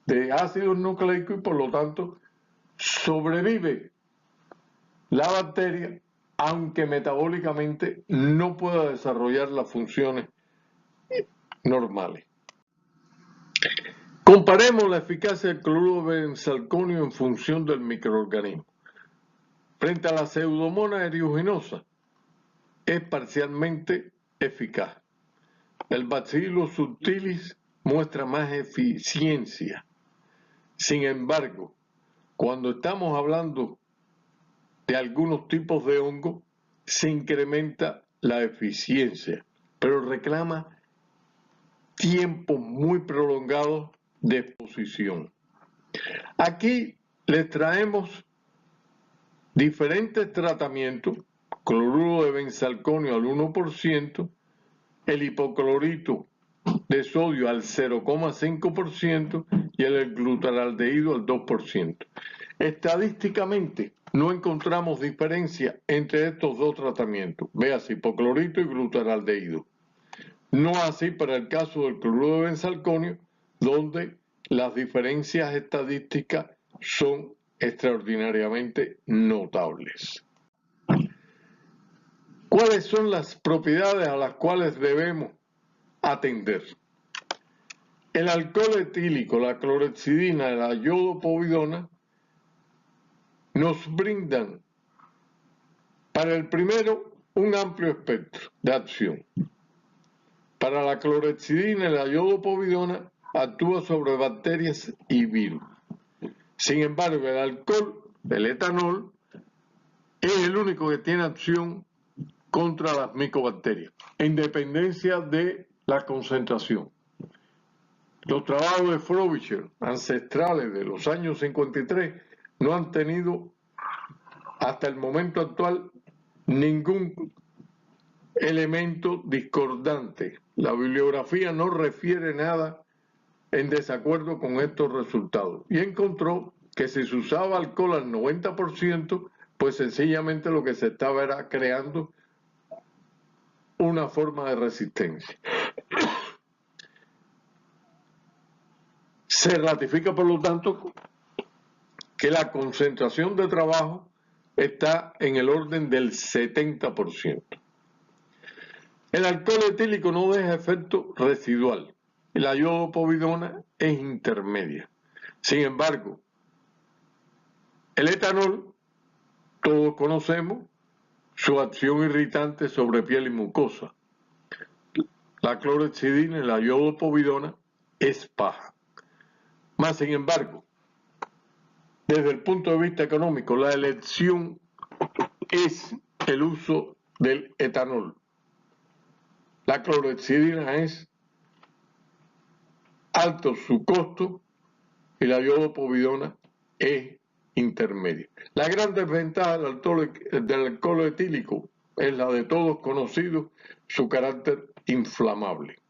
de ácidos nucleicos y por lo tanto sobrevive la bacteria, aunque metabólicamente no pueda desarrollar las funciones normales. Comparemos la eficacia del cloruro de benzalconio en función del microorganismo. Frente a la Pseudomonas aeruginosa, es parcialmente eficaz. El Bacillus subtilis muestra más eficiencia. Sin embargo, cuando estamos hablando de algunos tipos de hongo, se incrementa la eficiencia, pero reclama tiempos muy prolongados de exposición. Aquí les traemos diferentes tratamientos: cloruro de benzalconio al 1%, el hipoclorito de sodio al 0,5% y el glutaraldehído al 2%. Estadísticamente no encontramos diferencia entre estos dos tratamientos, véase hipoclorito y glutaraldehído. No así para el caso del cloruro de benzalconio, donde las diferencias estadísticas son extraordinariamente notables. ¿Cuáles son las propiedades a las cuales debemos atender? El alcohol etílico, la clorhexidina, la iodopovidona nos brindan para el primero un amplio espectro de acción. Para la clorhexidina y la iodopovidona actúa sobre bacterias y virus. Sin embargo, el alcohol, el etanol, es el único que tiene acción contra las micobacterias, en dependencia de la concentración. Los trabajos de Frobisher, ancestrales de los años 53, no han tenido hasta el momento actual ningún elemento discordante. La bibliografía no refiere nada en desacuerdo con estos resultados y encontró que si se usaba alcohol al 90%, pues sencillamente lo que se estaba era creando una forma de resistencia. Se ratifica, por lo tanto, que la concentración de trabajo está en el orden del 70%. El alcohol etílico no deja efecto residual y la iodopovidona es intermedia. Sin embargo, el etanol, todos conocemos su acción irritante sobre piel y mucosa. La clorhexidina y la iodopovidona es paja. Más sin embargo, desde el punto de vista económico, la elección es el uso del etanol. La clorhexidina es alto su costo y la iodopovidona es intermedia. La gran desventaja del alcohol etílico es la de todos conocidos, su carácter inflamable.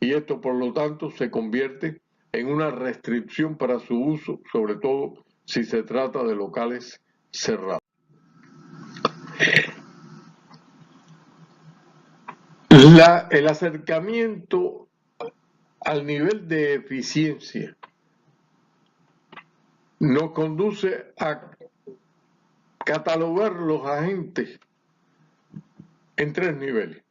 Y esto, por lo tanto, se convierte en una restricción para su uso, sobre todo si se trata de locales cerrados. El acercamiento al nivel de eficiencia nos conduce a catalogar los agentes en tres niveles.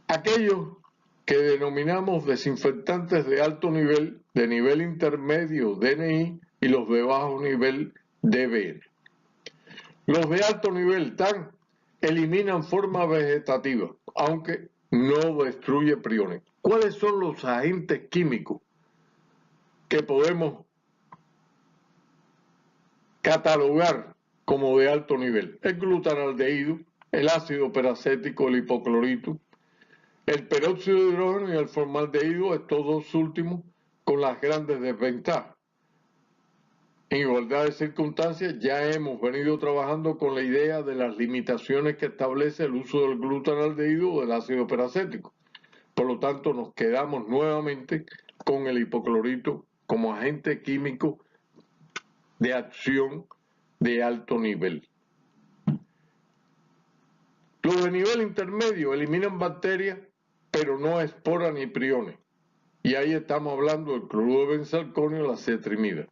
Aquellos que denominamos desinfectantes de alto nivel, de nivel intermedio, DNI, y los de bajo nivel, DBN. Los de alto nivel TAN eliminan forma vegetativa, aunque no destruye priones. ¿Cuáles son los agentes químicos que podemos catalogar como de alto nivel? El glutaraldehído, el ácido peracético, el hipoclorito, el peróxido de hidrógeno y el formaldehído, estos dos últimos con las grandes desventajas. En igualdad de circunstancias, ya hemos venido trabajando con la idea de las limitaciones que establece el uso del glutaraldehído o del ácido peracético. Por lo tanto, nos quedamos nuevamente con el hipoclorito como agente químico de acción de alto nivel. Los de nivel intermedio eliminan bacterias, pero no esporas ni priones. Y ahí estamos hablando del cloruro de benzalconio y la cetrimida,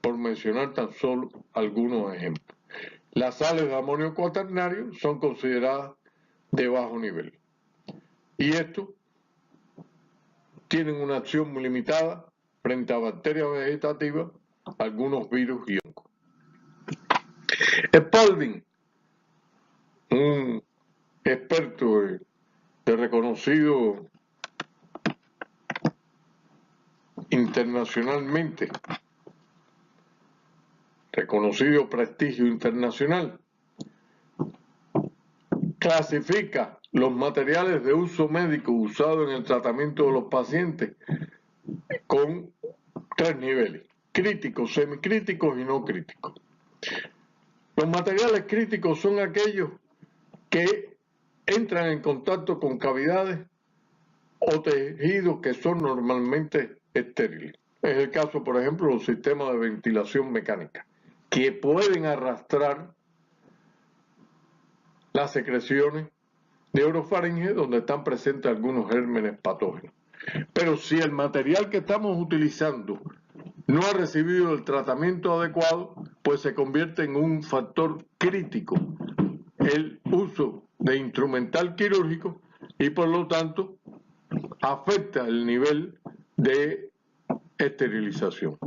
por mencionar tan solo algunos ejemplos. Las sales de amonio cuaternario son consideradas de bajo nivel. Y esto tienen una acción muy limitada frente a bacterias vegetativas, algunos virus y hongos. Spalding, un experto de reconocido internacionalmente, reconocido prestigio internacional, clasifica los materiales de uso médico usados en el tratamiento de los pacientes con 3 niveles: críticos, semicríticos y no críticos. Los materiales críticos son aquellos que entran en contacto con cavidades o tejidos que son normalmente estériles. Es el caso, por ejemplo, de los sistemas de ventilación mecánica, que pueden arrastrar las secreciones de orofaringe donde están presentes algunos gérmenes patógenos. Pero si el material que estamos utilizando no ha recibido el tratamiento adecuado, pues se convierte en un factor crítico el uso de instrumental quirúrgico y por lo tanto afecta el nivel de esterilización.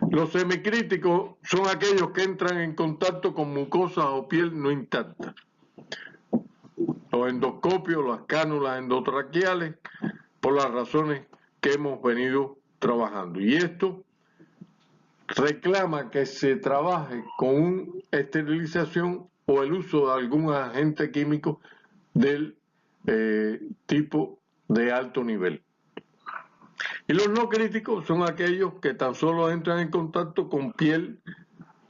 Los semicríticos son aquellos que entran en contacto con mucosas o piel no intactas. Los endoscopios, las cánulas endotraqueales, por las razones que hemos venido trabajando. Y esto reclama que se trabaje con una esterilización o el uso de algún agente químico del tipo de alto nivel. Y los no críticos son aquellos que tan solo entran en contacto con piel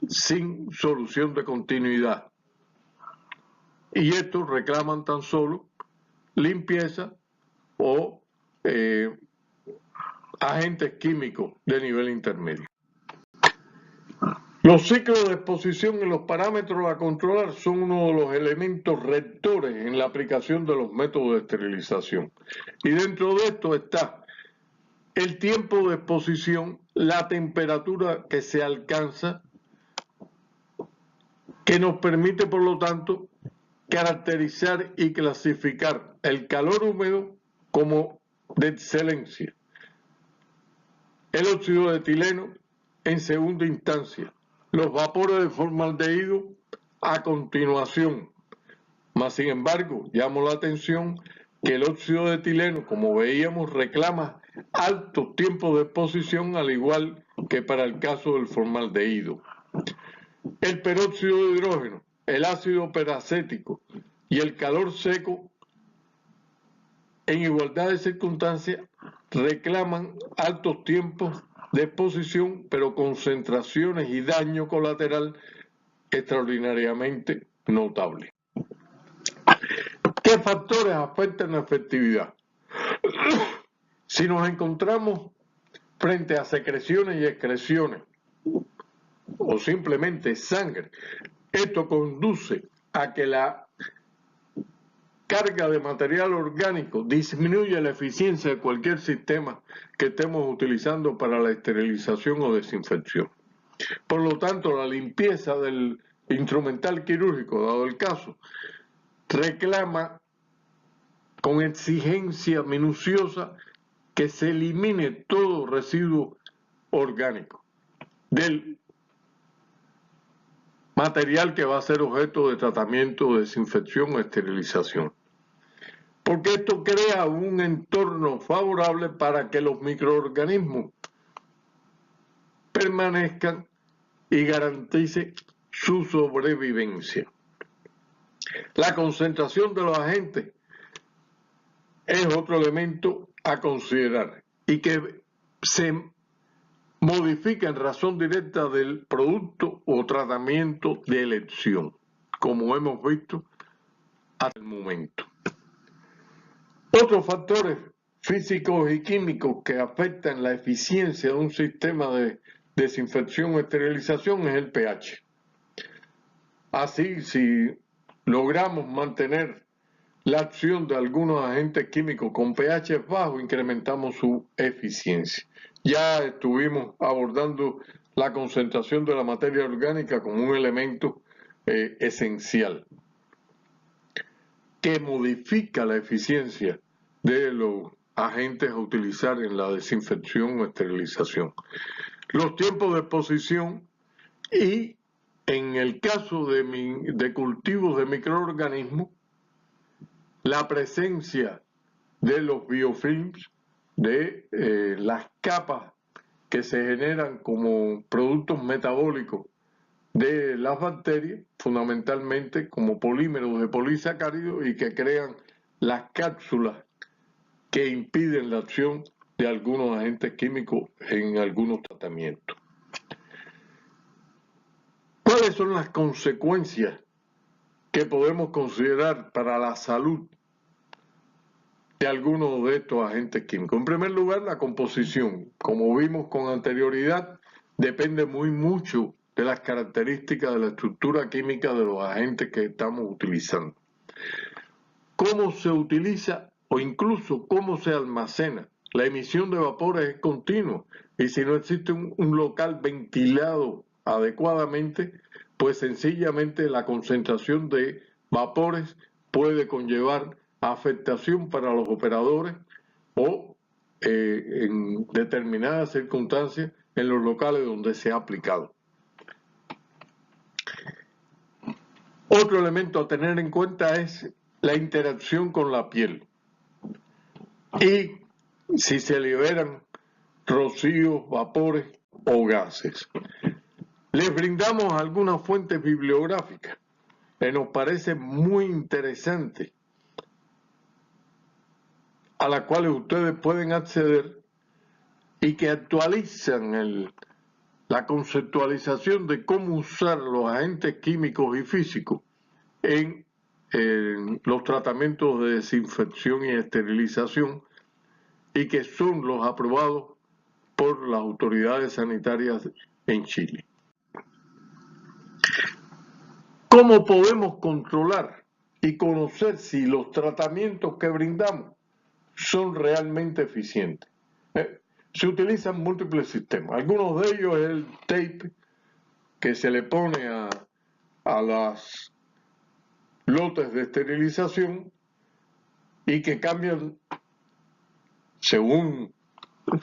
sin solución de continuidad. Y estos reclaman tan solo limpieza o agentes químicos de nivel intermedio. Los ciclos de exposición y los parámetros a controlar son uno de los elementos rectores en la aplicación de los métodos de esterilización. Y dentro de esto está el tiempo de exposición, la temperatura que se alcanza, que nos permite, por lo tanto, caracterizar y clasificar el calor húmedo como de excelencia. El óxido de etileno en segunda instancia. Los vapores de formaldehído a continuación. Mas, sin embargo, llamo la atención que el óxido de etileno, como veíamos, reclama altos tiempos de exposición, al igual que para el caso del formaldehído. El peróxido de hidrógeno, el ácido peracético y el calor seco, en igualdad de circunstancias, reclaman altos tiempos de exposición, pero concentraciones y daño colateral extraordinariamente notables. ¿Qué factores afectan la efectividad? Si nos encontramos frente a secreciones y excreciones, o simplemente sangre, esto conduce a que la carga de material orgánico disminuye la eficiencia de cualquier sistema que estemos utilizando para la esterilización o desinfección. Por lo tanto, la limpieza del instrumental quirúrgico, dado el caso, reclama con exigencia minuciosa que se elimine todo residuo orgánico del material que va a ser objeto de tratamiento, desinfección o esterilización. Porque esto crea un entorno favorable para que los microorganismos permanezcan y garantice su sobrevivencia. La concentración de los agentes es otro elemento a considerar y que se modifica en razón directa del producto o tratamiento de elección, como hemos visto hasta el momento. Otros factores físicos y químicos que afectan la eficiencia de un sistema de desinfección o esterilización es el pH. Así, si logramos mantener la acción de algunos agentes químicos con pH bajo, incrementamos su eficiencia. Ya estuvimos abordando la concentración de la materia orgánica como un elemento esencial que modifica la eficiencia de los agentes a utilizar en la desinfección o esterilización. Los tiempos de exposición y en el caso de cultivos de microorganismos, la presencia de los biofilms, de las capas que se generan como productos metabólicos de las bacterias, fundamentalmente como polímeros de polisacáridos y que crean las cápsulas que impiden la acción de algunos agentes químicos en algunos tratamientos. ¿Cuáles son las consecuencias que podemos considerar para la salud de algunos de estos agentes químicos? En primer lugar, la composición. Como vimos con anterioridad, depende mucho de las características de la estructura química de los agentes que estamos utilizando. Cómo se utiliza o incluso cómo se almacena. La emisión de vapores es continua y si no existe un local ventilado adecuadamente, pues sencillamente la concentración de vapores puede conllevar afectación para los operadores o en determinadas circunstancias en los locales donde se ha aplicado. Otro elemento a tener en cuenta es la interacción con la piel y si se liberan rocíos, vapores o gases. Les brindamos algunas fuentes bibliográficas que nos parece muy interesante, a las cuales ustedes pueden acceder y que actualizan la conceptualización de cómo usar los agentes químicos y físicos en los tratamientos de desinfección y esterilización y que son los aprobados por las autoridades sanitarias en Chile. ¿Cómo podemos controlar y conocer si los tratamientos que brindamos son realmente eficientes? Se utilizan múltiples sistemas. Algunos de ellos es el tape que se le pone a las lotes de esterilización y que cambian, según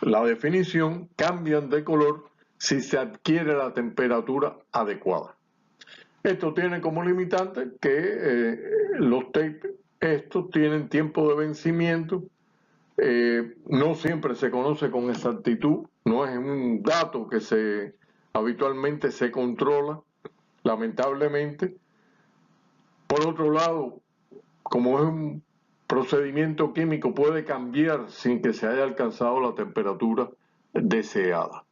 la definición, cambian de color si se adquiere la temperatura adecuada. Esto tiene como limitante que los tapes estos tienen tiempo de vencimiento, no siempre se conoce con exactitud, no es un dato que habitualmente se controla, lamentablemente. Por otro lado, como es un procedimiento químico, puede cambiar sin que se haya alcanzado la temperatura deseada.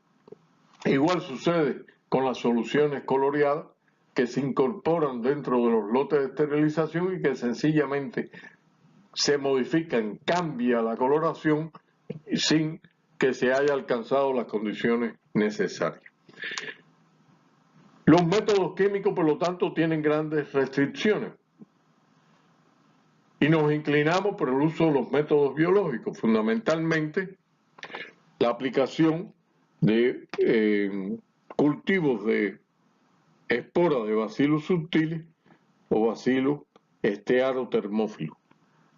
Igual sucede con las soluciones coloreadas que se incorporan dentro de los lotes de esterilización y que sencillamente se modifican, cambia la coloración sin que se haya alcanzado las condiciones necesarias. Los métodos químicos, por lo tanto, tienen grandes restricciones y nos inclinamos por el uso de los métodos biológicos, fundamentalmente la aplicación de cultivos de esporas de Bacillus subtilis o Bacillus estearotermófilos.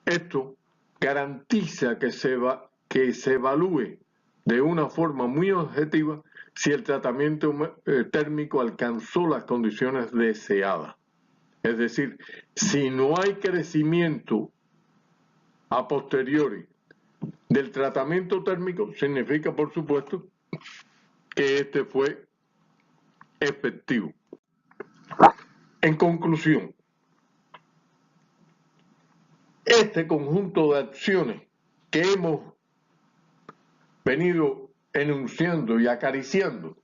Esto garantiza que se evalúe de una forma muy objetiva si el tratamiento térmico alcanzó las condiciones deseadas. Es decir, si no hay crecimiento a posteriori del tratamiento térmico, significa, por supuesto, que este fue efectivo. En conclusión, este conjunto de acciones que hemos venido enunciando y acariciando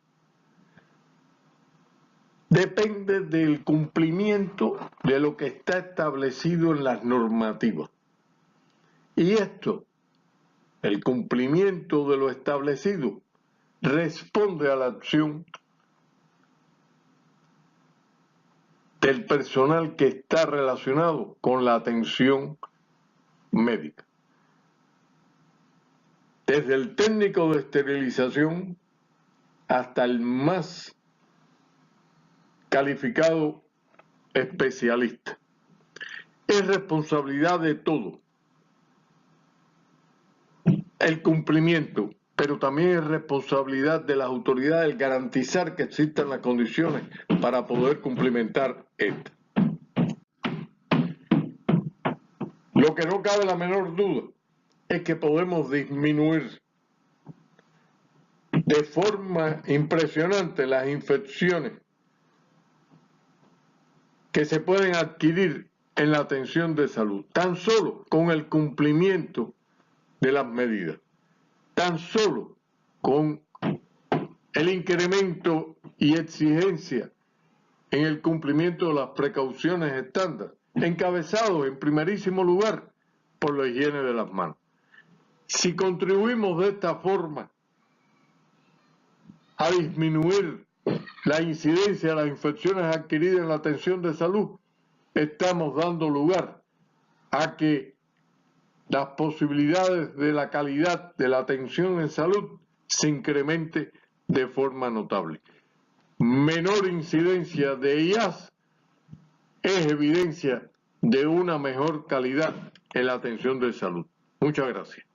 depende del cumplimiento de lo que está establecido en las normativas. Y esto, el cumplimiento de lo establecido, responde a la acción del personal que está relacionado con la atención médica. Desde el técnico de esterilización hasta el más calificado especialista. Es responsabilidad de todos el cumplimiento, pero también es responsabilidad de las autoridades garantizar que existan las condiciones para poder cumplimentar esto. Lo que no cabe la menor duda es que podemos disminuir de forma impresionante las infecciones que se pueden adquirir en la atención de salud, tan solo con el cumplimiento de las medidas, tan solo con el incremento y exigencia en el cumplimiento de las precauciones estándar, encabezados en primerísimo lugar por la higiene de las manos. Si contribuimos de esta forma a disminuir la incidencia de las infecciones adquiridas en la atención de salud, estamos dando lugar a que las posibilidades de la calidad de la atención en salud se incremente de forma notable. Menor incidencia de IAS es evidencia de una mejor calidad en la atención de salud. Muchas gracias.